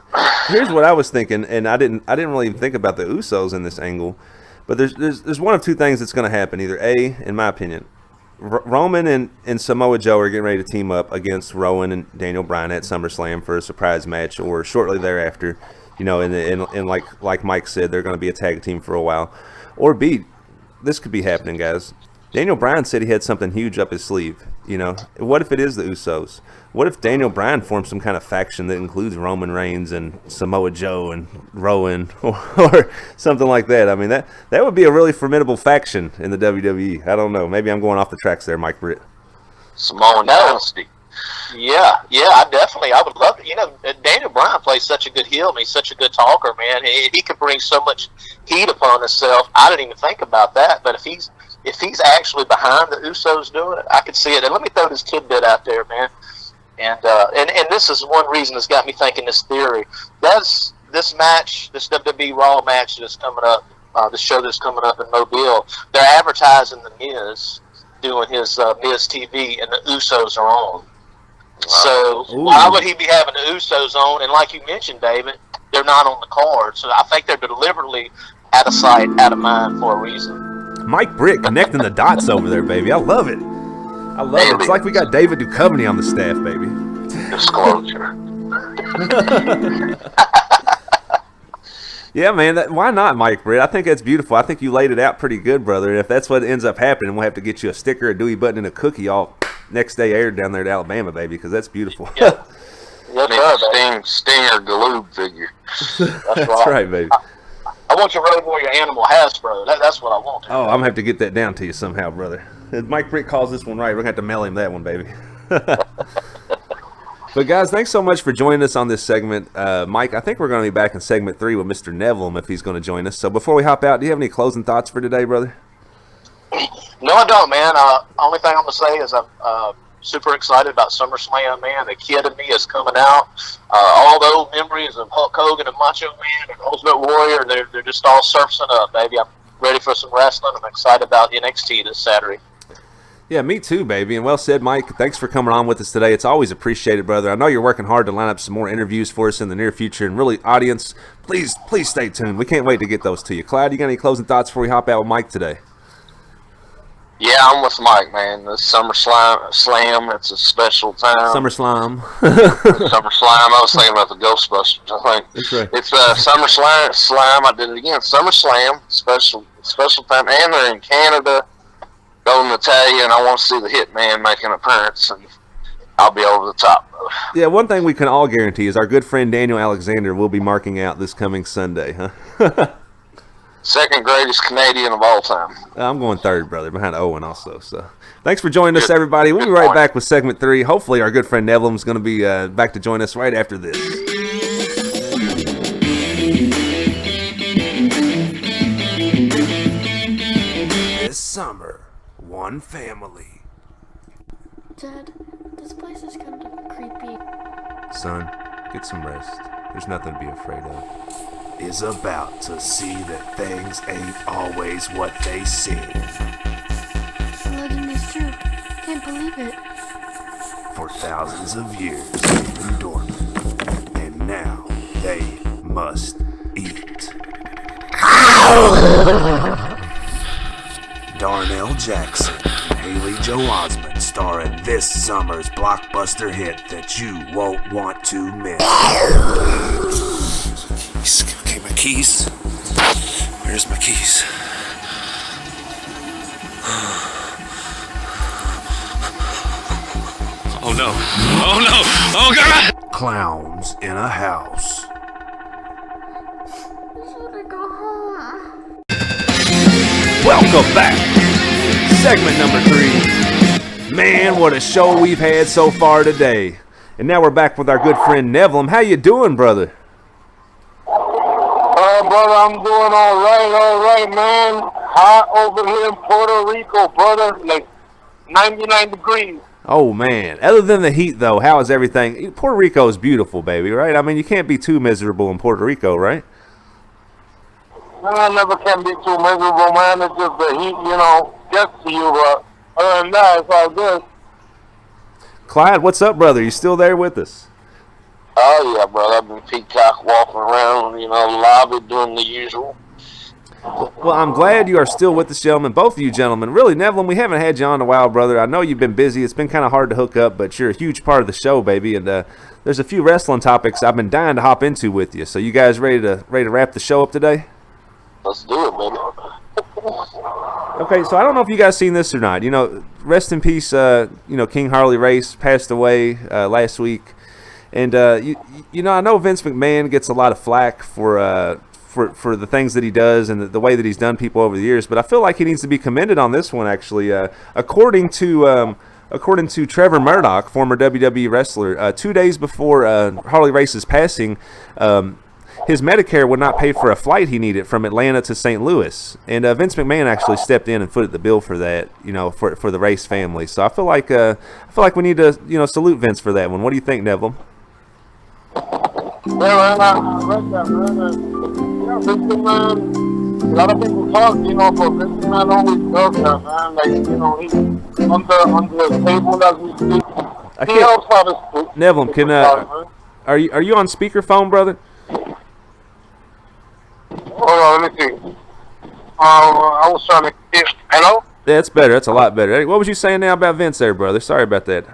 Here's what I was thinking, and I didn't really even think about the Usos in this angle. But there's one of two things that's going to happen. Either A, in my opinion, Roman and Samoa Joe are getting ready to team up against Rowan and Daniel Bryan at SummerSlam for a surprise match, or shortly thereafter. You know, and like Mike said, they're going to be a tag team for a while. Or B, this could be happening, guys. Daniel Bryan said he had something huge up his sleeve. You know, what if it is the Usos? What if Daniel Bryan forms some kind of faction that includes Roman Reigns and Samoa Joe and Rowan or something like that? I mean, that would be a really formidable faction in the WWE. I don't know. Maybe I'm going off the tracks there, Mike Britt. Samoan Dynasty. Yeah, I would love to. You know, Daniel Bryan plays such a good heel. I mean, he's such a good talker, man. He can bring so much heat upon himself. I didn't even think about that. But if he's actually behind the Usos doing it, I could see it. And let me throw this tidbit out there, man. And this is one reason that's got me thinking this theory. That's this match, this WWE Raw match that's coming up, the show that's coming up in Mobile. They're advertising the Miz doing his Miz TV, and the Usos are on. So why would he be having the Usos on? And like you mentioned, David, they're not on the card. So I think they're deliberately out of sight, out of mind for a reason. Mike Britt connecting the dots over there, baby. I love it. I love it. It's like we got David Duchovny on the staff, baby. Disclosure. Yeah, man. Why not, Mike Britt? I think that's beautiful. I think you laid it out pretty good, brother. And if that's what ends up happening, we'll have to get you a sticker, a Dewey button, and a cookie all next day aired down there to Alabama, baby, because that's beautiful. Yeah. Stinger Galoob figure. That's right, baby. I want your Road Warrior Animal Hasbro. That's what I want. Oh, I'm going to have to get that down to you somehow, brother. If Mike Britt calls this one right, we're going to have to mail him that one, baby. But, guys, thanks so much for joining us on this segment. Mike, I think we're going to be back in segment 3 with Mr. Neville if he's going to join us. So before we hop out, do you have any closing thoughts for today, brother? No, I don't, man. Only thing I'm going to say is I'm super excited about SummerSlam, man. The kid in me is coming out. All the old memories of Hulk Hogan and Macho Man and Ultimate Warrior, they're just all surfacing up, baby. I'm ready for some wrestling. I'm excited about NXT this Saturday. Yeah, me too, baby. And well said, Mike. Thanks for coming on with us today. It's always appreciated, brother. I know you're working hard to line up some more interviews for us in the near future. And really, audience, please stay tuned. We can't wait to get those to you. Clyde, you got any closing thoughts before we hop out with Mike today? Yeah, I'm with Mike, man. The SummerSlam, it's a special time. SummerSlam. SummerSlam. I was thinking about the Ghostbusters. I think that's right. It's SummerSlam. I did it again. SummerSlam, special time, and they're in Canada. Golden Italian. I want to see the Hitman make an appearance, and I'll be over the top. Yeah, one thing we can all guarantee is our good friend Daniel Alexander will be marking out this coming Sunday, huh? Second greatest Canadian of all time. I'm going third, brother, behind Owen also. So, thanks for joining us, everybody. We'll be right back with segment 3. Hopefully, our good friend Neville is going to be back to join us right after this. This summer, one family. Dad, this place is kind of creepy. Son, get some rest. There's nothing to be afraid of. Is about to see that things ain't always what they seem. The legend is true. Can't believe it. For thousands of years, they've been dormant, and now they must eat. Darnell Jackson and Haley Joel Osment star in this summer's blockbuster hit that you won't want to miss. Okay, my keys. Where's my keys? Oh no. Oh no. Oh God. Clowns in a house. Should I go home? Welcome back. Segment number 3. Man, what a show we've had so far today. And now we're back with our good friend Nevlin. How you doing, brother? Brother, I'm doing all right, man. Hot over here in Puerto Rico, brother. Like 99 degrees. Oh, man. Other than the heat, though, how is everything? Puerto Rico is beautiful, baby, right? I mean, you can't be too miserable in Puerto Rico, right? I never can be too miserable, man. It's just the heat, gets to you. But other than that, it's all good. Clyde, what's up, brother? You still there with us? Oh, yeah, brother. I've been peacock walking around, lobby doing the usual. Well, I'm glad you are still with us, gentlemen. Both of you gentlemen. Really, Nevlin, we haven't had you on in a while, brother. I know you've been busy. It's been kind of hard to hook up, but you're a huge part of the show, baby. And there's a few wrestling topics I've been dying to hop into with you. So you guys ready to wrap the show up today? Let's do it, baby. Okay, so I don't know if you guys seen this or not. Rest in peace, King Harley Race passed away last week. And, I know Vince McMahon gets a lot of flack for the things that he does and the way that he's done people over the years, but I feel like he needs to be commended on this one, actually. According to Trevor Murdoch, former WWE wrestler, 2 days before Harley Race's passing, his Medicare would not pay for a flight he needed from Atlanta to St. Louis, and Vince McMahon actually stepped in and footed the bill for that, for the Race family. So I feel like we need to salute Vince for that one. What do you think, Neville? Yeah, man, I read that, man. Vince McMahon, a lot of people talk, but Vince McMahon always does that, man. Like, he's under the table as we speak. He helps out his Neville, are you on speakerphone, brother? Hold on, let me see. I was trying to hear. Hello? Yeah, that's better. That's a lot better. Hey, what was you saying now about Vince there, brother? Sorry about that.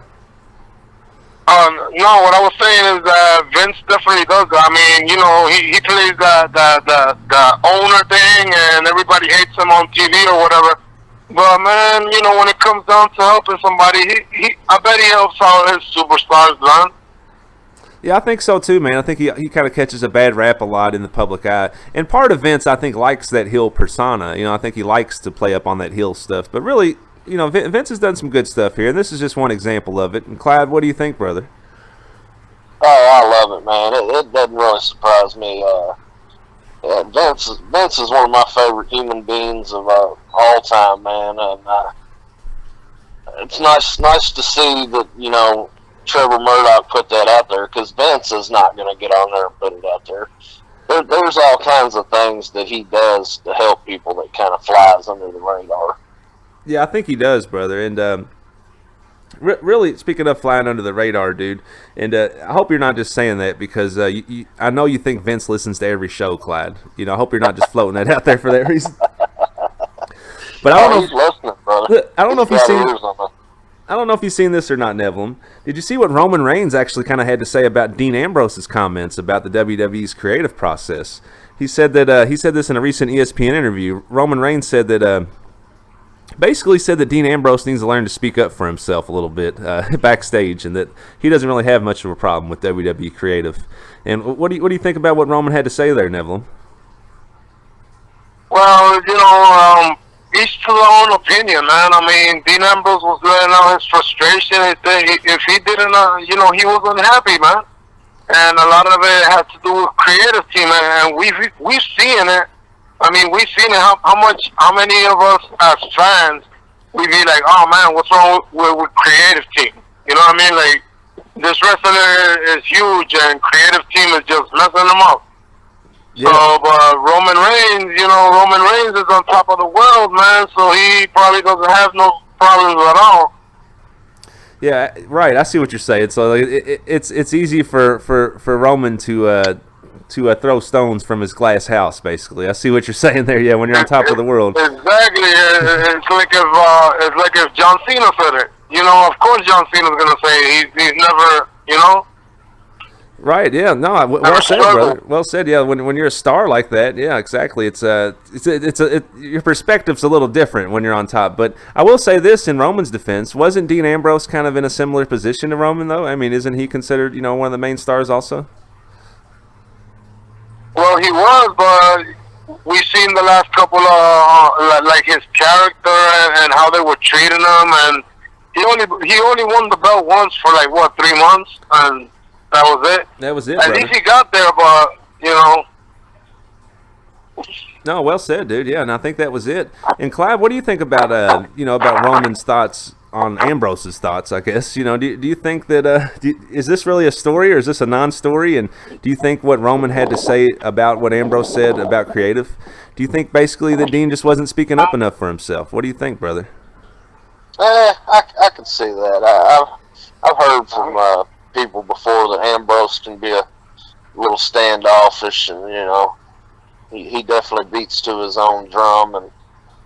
No, what I was saying is that Vince definitely does that. I mean, he plays the owner thing, and everybody hates him on TV or whatever. But man, when it comes down to helping somebody, I bet he helps out his superstars, man. Yeah, I think so too, man. I think he kind of catches a bad rap a lot in the public eye. And part of Vince, I think, likes that heel persona. I think he likes to play up on that heel stuff. But really, Vince has done some good stuff here, and this is just one example of it. And Clyde, what do you think, brother? Oh, I love it, man. It doesn't really surprise me. Vince is one of my favorite human beings of all time, man. And it's nice to see that Trevor Murdoch put that out there, because Vince is not going to get on there and put it out there. There's all kinds of things that he does to help people that kind of flies under the radar. Yeah, I think he does, brother. And really, speaking of flying under the radar, dude, and I hope you're not just saying that because I know you think Vince listens to every show, Clyde. I hope you're not just floating that out there for that reason. But I don't know. He's listening, brother. I don't know if you've seen this or not, Nevlin. Did you see what Roman Reigns actually kind of had to say about Dean Ambrose's comments about the WWE's creative process? He said this in a recent ESPN interview. Roman Reigns said that basically said that Dean Ambrose needs to learn to speak up for himself a little bit backstage, and that he doesn't really have much of a problem with WWE creative. And what do you think about what Roman had to say there, Nevlin? Well, each to their own opinion, man. I mean, Dean Ambrose was letting out his frustration. If he didn't, he was unhappy, man. And a lot of it had to do with creative team, and we've seen it. I mean, we've seen it. How many of us as fans we'd be like, oh man, what's wrong with creative team? You know what I mean? Like, this wrestler is huge, and creative team is just messing them up. Yeah. So, but Roman Reigns, Roman Reigns is on top of the world, man. So he probably doesn't have no problems at all. Yeah, right. I see what you're saying. So it's easy for Roman to throw stones from his glass house, basically. I see what you're saying there. Yeah, when you're on top of the world. Exactly. It's like if John Cena said it. Of course John Cena's gonna say he's never, Right. Yeah. No. Well said, brother. Well said. Yeah. When you're a star like that, yeah, exactly. Your perspective's a little different when you're on top. But I will say this in Roman's defense: wasn't Dean Ambrose kind of in a similar position to Roman, though? I mean, isn't he considered, one of the main stars also? Well, he was, but we've seen the last couple of like his character and how they were treating him, and he only won the belt once for 3 months, and that was it. That was it. At least he got there, but No, well said, dude. Yeah, and I think that was it. And Clive, what do you think about about Roman's thoughts on Ambrose's thoughts? I guess do you think that is this really a story or is this a non-story? And do you think what Roman had to say about what Ambrose said about creative? Do you think basically that Dean just wasn't speaking up enough for himself? What do you think, brother? I can see that. I've heard from people before that Ambrose can be a little standoffish, and he definitely beats to his own drum, and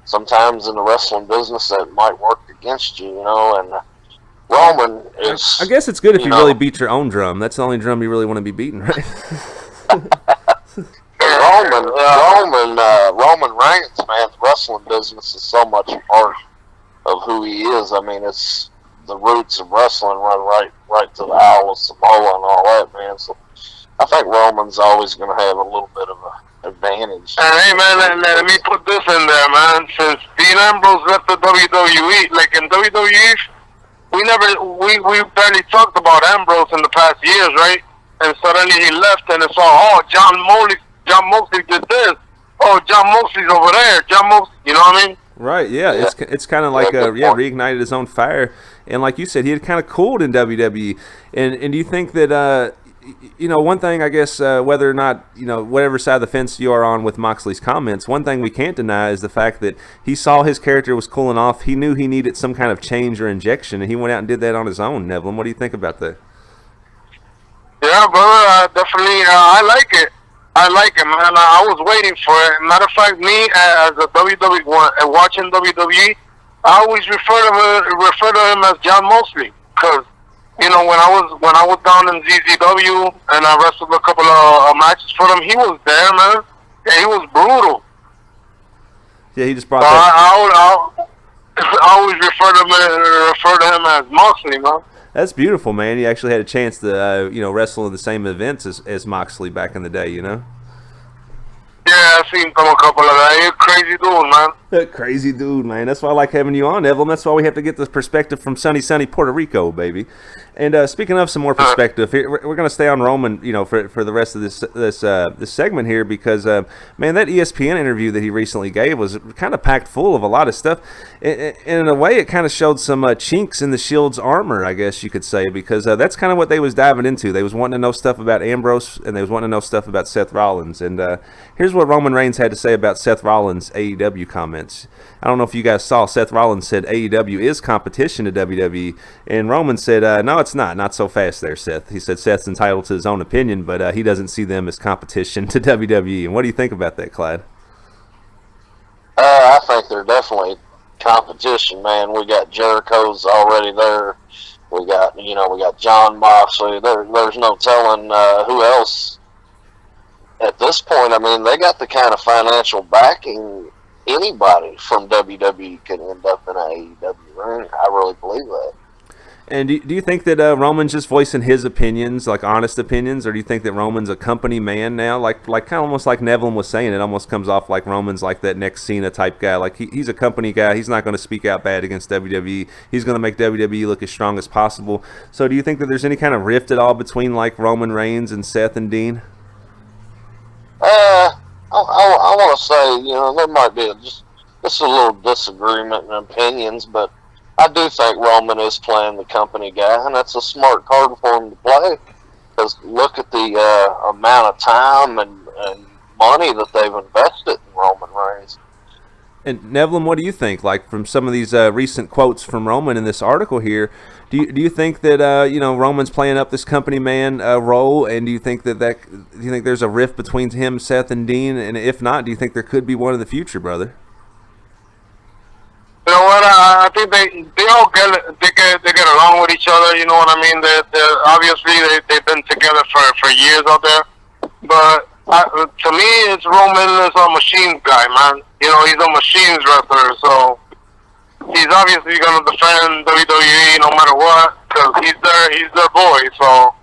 sometimes in the wrestling business that might work against you, and Roman is... I guess it's good if you really beat your own drum. That's the only drum you really want to be beating, right? Roman Reigns, man, the wrestling business is so much a part of who he is. I mean, it's the roots of wrestling run right to the Isle of Samoa and all that, man. So I think Roman's always going to have a little bit of an advantage. And hey, man, let me put this in there, man. Since Dean Ambrose left the WWE, like in WWE, we barely talked about Ambrose in the past years, right? And suddenly he left, and it's all, John Moxley did this. Oh, John Moxley's over there. John Moxley, you know what I mean? Right, yeah. It's kind of like reignited his own fire, and like you said, he had kind of cooled in WWE. And do you think that one thing, I guess, whether or not whatever side of the fence you are on with Moxley's comments, one thing we can't deny is the fact that he saw his character was cooling off. He knew he needed some kind of change or injection, and he went out and did that on his own. Nevlin, what do you think about that? Yeah, brother, definitely. I like it. I like it, man. I was waiting for it. Matter of fact, me as a WWE watching WWE, I always refer to him as John Moxley, because when I was down in ZZW and I wrestled a couple of matches for him, he was there, man. Yeah, he was brutal. Yeah, he just brought so that. I always refer to him as Moxley, man. That's beautiful, man. You actually had a chance to, wrestle in the same events as Moxley back in the day, Yeah, I've seen him a couple of that. He's a crazy dude, man. Crazy dude, man. That's why I like having you on, Evelyn. That's why we have to get the perspective from sunny Puerto Rico, baby. And speaking of some more perspective, we're going to stay on Roman, for the rest of this segment here because, man, that ESPN interview that he recently gave was kind of packed full of a lot of stuff. And in a way, it kind of showed some chinks in the Shield's armor, I guess you could say, because that's kind of what they was diving into. They was wanting to know stuff about Ambrose, and they was wanting to know stuff about Seth Rollins. And here's what Roman Reigns had to say about Seth Rollins' AEW comments. I don't know if you guys saw, Seth Rollins said AEW is competition to WWE, and Roman said, no, it's not so fast there, Seth. He said Seth's entitled to his own opinion, but he doesn't see them as competition to WWE. And what do you think about that, Clyde? I think they're definitely competition, man. We got Jericho's already there. We got John Moxley. There's no telling who else at this point. I mean, they got the kind of financial backing anybody from WWE can end up in an AEW ring. I really believe that. And do you think that Roman's just voicing his opinions, like honest opinions, or do you think that Roman's a company man now? Like kind of almost like Nevlin was saying, it almost comes off like Roman's like that next Cena type guy. Like he's a company guy. He's not going to speak out bad against WWE. He's going to make WWE look as strong as possible. So do you think that there's any kind of rift at all between like Roman Reigns and Seth and Dean? I want to say, there might be it's a little disagreement in opinions, but I do think Roman is playing the company guy, and that's a smart card for him to play. Because look at the amount of time and money that they've invested in Roman Reigns. And Nevlin, what do you think? Like from some of these recent quotes from Roman in this article here, do you think that Roman's playing up this company man role, and do you think that do you think there's a rift between him, Seth, and Dean? And if not, do you think there could be one in the future, brother? You know what? I think they all get along with each other. You know what I mean? They're obviously they've been together for years out there. But to me, it's Roman is a machines guy, man. You know, he's a machines wrestler, so he's obviously gonna defend WWE no matter what, because he's their boy. So.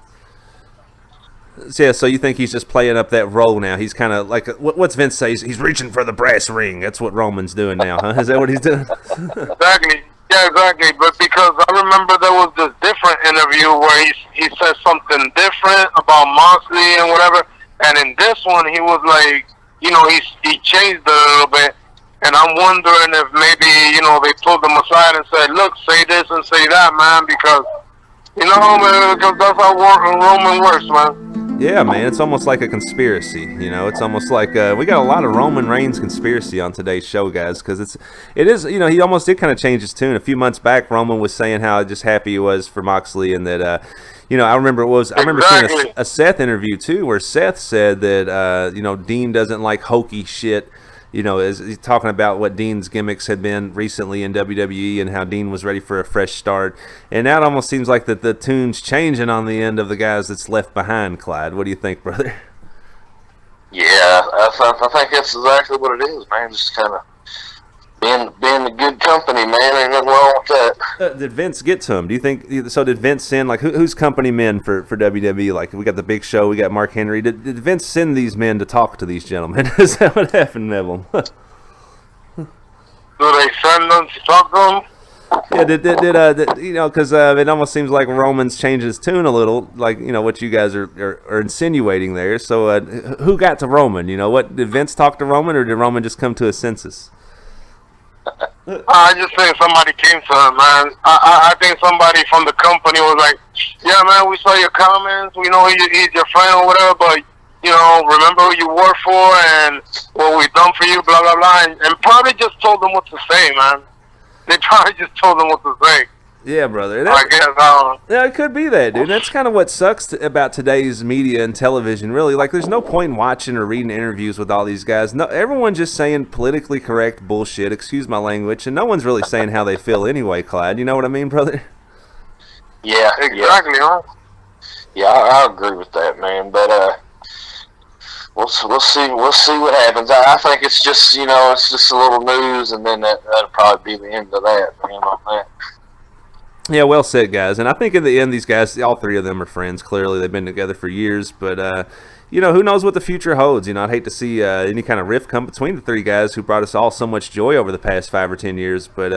Yeah, so you think he's just playing up that role now? He's kind of like, what's Vince say? He's reaching for the brass ring. That's what Roman's doing now, huh? Is that what he's doing? Exactly. Yeah, exactly. But because I remember there was this different interview where he said something different about Moxley and whatever, and in this one he was like, you know, he changed it a little bit, and I'm wondering if maybe, you know, they pulled him aside and said, look, say this and say that, man, because, you know, man, because that's how Roman works, man. Yeah, man, it's almost like a conspiracy. You know, it's almost like we got a lot of Roman Reigns conspiracy on today's show, guys, because it is. You know, he almost did kind of change his tune. A few months back, Roman was saying how just happy he was for Moxley, and that you know, I remember seeing a Seth interview too, where Seth said that you know, Dean doesn't like hokey shit. You know, he's talking about what Dean's gimmicks had been recently in WWE and how Dean was ready for a fresh start. And now it almost seems like that the tune's changing on the end of the guys that's left behind, Clyde. What do you think, brother? Yeah, I think that's exactly what it is, man. Just kind of being a good company, man. Ain't nothing wrong with that. Did Vince get to him? Do you think so? Did Vince send like who's company men for WWE? Like we got the Big Show, we got Mark Henry. Did Vince send these men to talk to these gentlemen? Is that what happened, Neville? Do they send them to talk to them? Yeah, did you know? Because it almost seems like Roman's changed his tune a little, like you know what you guys are insinuating there. So who got to Roman? You know what? Did Vince talk to Roman, or did Roman just come to his senses? I just think somebody came to him, man. I think somebody from the company was like, yeah, man, we saw your comments. We know he's your friend or whatever, but, you know, remember who you work for and what we've done for you, blah, blah, blah. And probably just told them what to say, man. They probably just told them what to say. Yeah, brother. I guess, yeah, it could be that, dude. That's kind of what sucks about today's media and television, really. Like, there's no point in watching or reading interviews with all these guys. No, everyone's just saying politically correct bullshit, excuse my language, and no one's really saying how they feel anyway, Clyde. You know what I mean, brother? Yeah, exactly, huh? Yeah, I agree with that, man. But we'll see what happens. I think it's just, you know, it's just a little news, and then that'll probably be the end of that, man, on that. Yeah, well said, guys. And I think in the end, these guys, all three of them are friends. Clearly, they've been together for years. But, you know, who knows what the future holds? You know, I'd hate to see any kind of rift come between the three guys who brought us all so much joy over the past 5 or 10 years. But,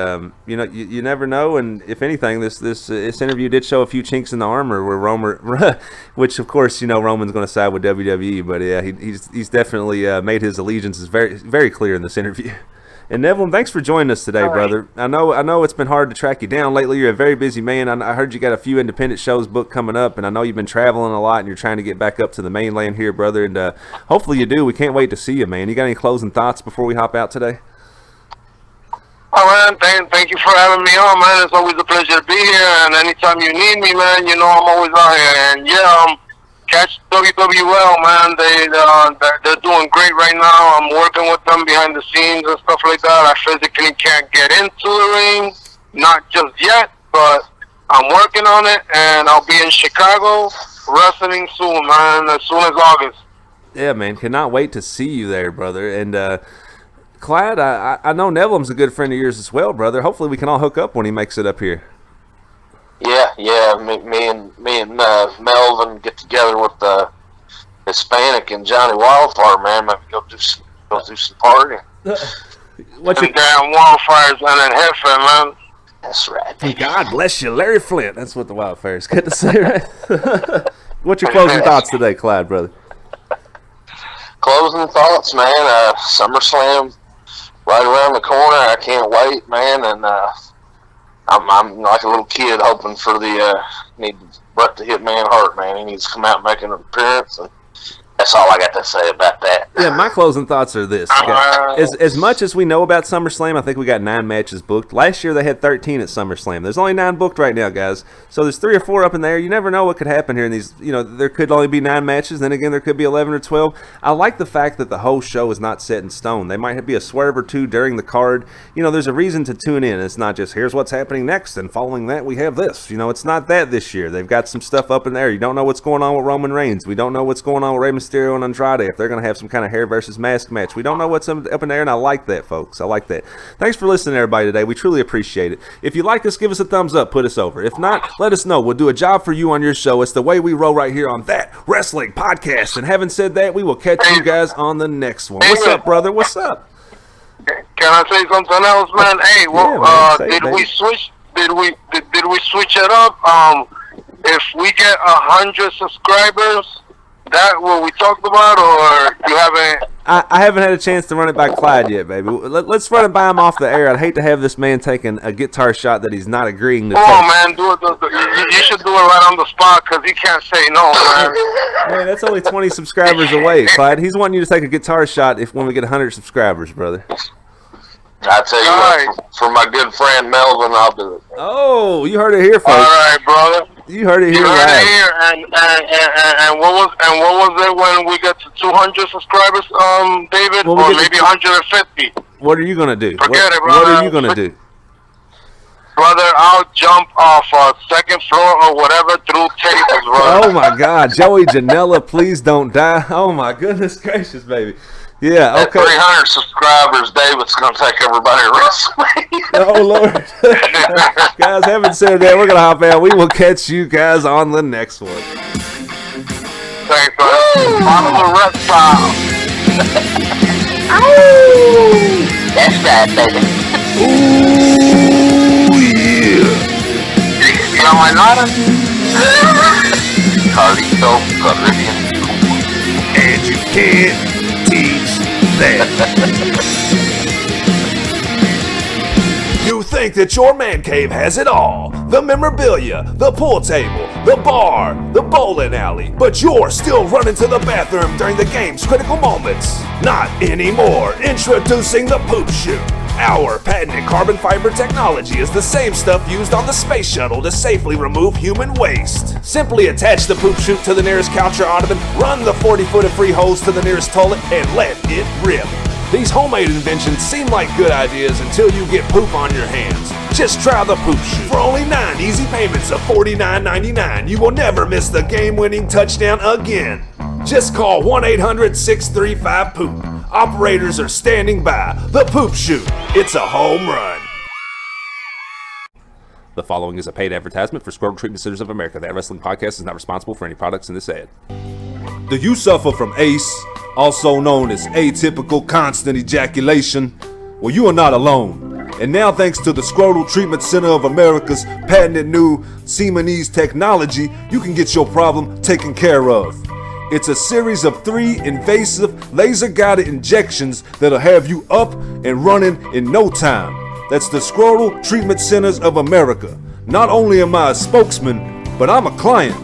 you know, you never know. And if anything, this interview did show a few chinks in the armor where Roman, which, of course, you know, Roman's going to side with WWE. But, yeah, he's definitely made his allegiances very, very clear in this interview. And Nevlin, thanks for joining us today, brother. I know it's been hard to track you down lately. You're a very busy man. I heard you got a few independent shows booked coming up, and I know you've been traveling a lot, and you're trying to get back up to the mainland here, brother. And hopefully you do. We can't wait to see you, man. You got any closing thoughts before we hop out today? Oh, man, thank you for having me on, man. It's always a pleasure to be here, and anytime you need me, man, you know I'm always out here. And, yeah, catch WWL, man. They're doing great right now. I'm working with them behind the scenes and stuff like that. I physically can't get into the ring, not just yet, but I'm working on it, and I'll be in Chicago wrestling soon, man, as soon as August. Yeah, man, cannot wait to see you there, brother. And Clyde, I know Neville's a good friend of yours as well, brother. Hopefully we can all hook up when he makes it up here. Yeah. Me and Melvin get together with the Hispanic and Johnny Wildfire, man. Maybe go do some partying. What's your damn Wildfires and then Hefe, man? That's right. God bless you, Larry Flint. That's what the Wildfire's good to say, right? What's your closing thoughts today, Clyde, brother? Closing thoughts, man. SummerSlam right around the corner. I can't wait, man. And I'm like a little kid hoping for the need Bret the Hitman Hart, man. He needs to come out and make an appearance. And that's all I got to say about that. Yeah, my closing thoughts are this. As much as we know about SummerSlam, I think we got 9 matches booked. Last year they had 13 at SummerSlam. There's only 9 booked right now, guys. So there's 3 or 4 up in there. You never know what could happen here in these. You know, there could only be 9 matches. Then again, there could be 11 or 12. I like the fact that the whole show is not set in stone. They might be a swerve or 2 during the card. You know, there's a reason to tune in. It's not just here's what's happening next, and following that we have this. You know, it's not that this year. They've got some stuff up in there. You don't know what's going on with Roman Reigns. We don't know what's going on with Rey Mysterio and Andrade. If they're going to have some kind of hair versus mask match. We don't know what's up in there, and I like that, folks. I like that. Thanks for listening, everybody, today. We truly appreciate it. If you like us, give us a thumbs up. Put us over. If not, let us know. We'll do a job for you on your show. It's the way we roll right here on That Wrestling Podcast. And having said that, we will catch you guys on the next one. What's up, brother? What's up? Can I say something else, man? Hey, well, did we switch it up? If we get 100 subscribers, that what we talked about, or you haven't? I haven't had a chance to run it by Clyde yet, baby. Let's run it by him off the air. I'd hate to have this man taking a guitar shot that he's not agreeing to take. Oh, man, do it. You should do it right on the spot because he can't say no, man. Man, that's only 20 subscribers away, Clyde. He's wanting you to take a guitar shot when we get 100 subscribers, brother. I tell you what, for my good friend Melvin, I'll do it. Oh, you heard it here, folks. All right, brother. You heard it here, and what was it when we get to 200 subscribers, David, or maybe 150? What are you gonna do? Forget it, brother. What are you gonna do? Brother, I'll jump off a second floor or whatever through tables, brother. Oh my God, Joey Janela, please don't die. Oh my goodness gracious, baby. Yeah, okay. At 300 subscribers, David's going to take everybody to WrestleMania. Oh, Lord. Guys, having said that, we're going to hop out. We will catch you guys on the next one. Thanks, man. Follow the reptile. That's right, baby. Ooh, yeah. You know my daughter? Carlito, Caribbean. And you can't teach that. You think that your man cave has it all. The memorabilia, the pool table, the bar, the bowling alley. But you're still running to the bathroom during the game's critical moments. Not anymore. Introducing the Poop Chute. Our patented carbon fiber technology is the same stuff used on the space shuttle to safely remove human waste. Simply attach the Poop Chute to the nearest couch or ottoman, run the 40-foot of free hose to the nearest toilet, and let it rip. These homemade inventions seem like good ideas until you get poop on your hands. Just try the Poop Chute. For only 9 easy payments of $49.99, you will never miss the game-winning touchdown again. Just call 1-800-635-POOP. Operators are standing by. The Poop Chute. It's a home run. The following is a paid advertisement for Scrotal Treatment Centers of America. That Wrestling Podcast is not responsible for any products in this ad. Do you suffer from ACE, also known as atypical constant ejaculation? Well, you are not alone. And now, thanks to the Scrotal Treatment Center of America's patented new Semenese technology, you can get your problem taken care of. It's a series of 3 invasive laser-guided injections that'll have you up and running in no time. That's the Scrotal Treatment Centers of America. Not only am I a spokesman, but I'm a client.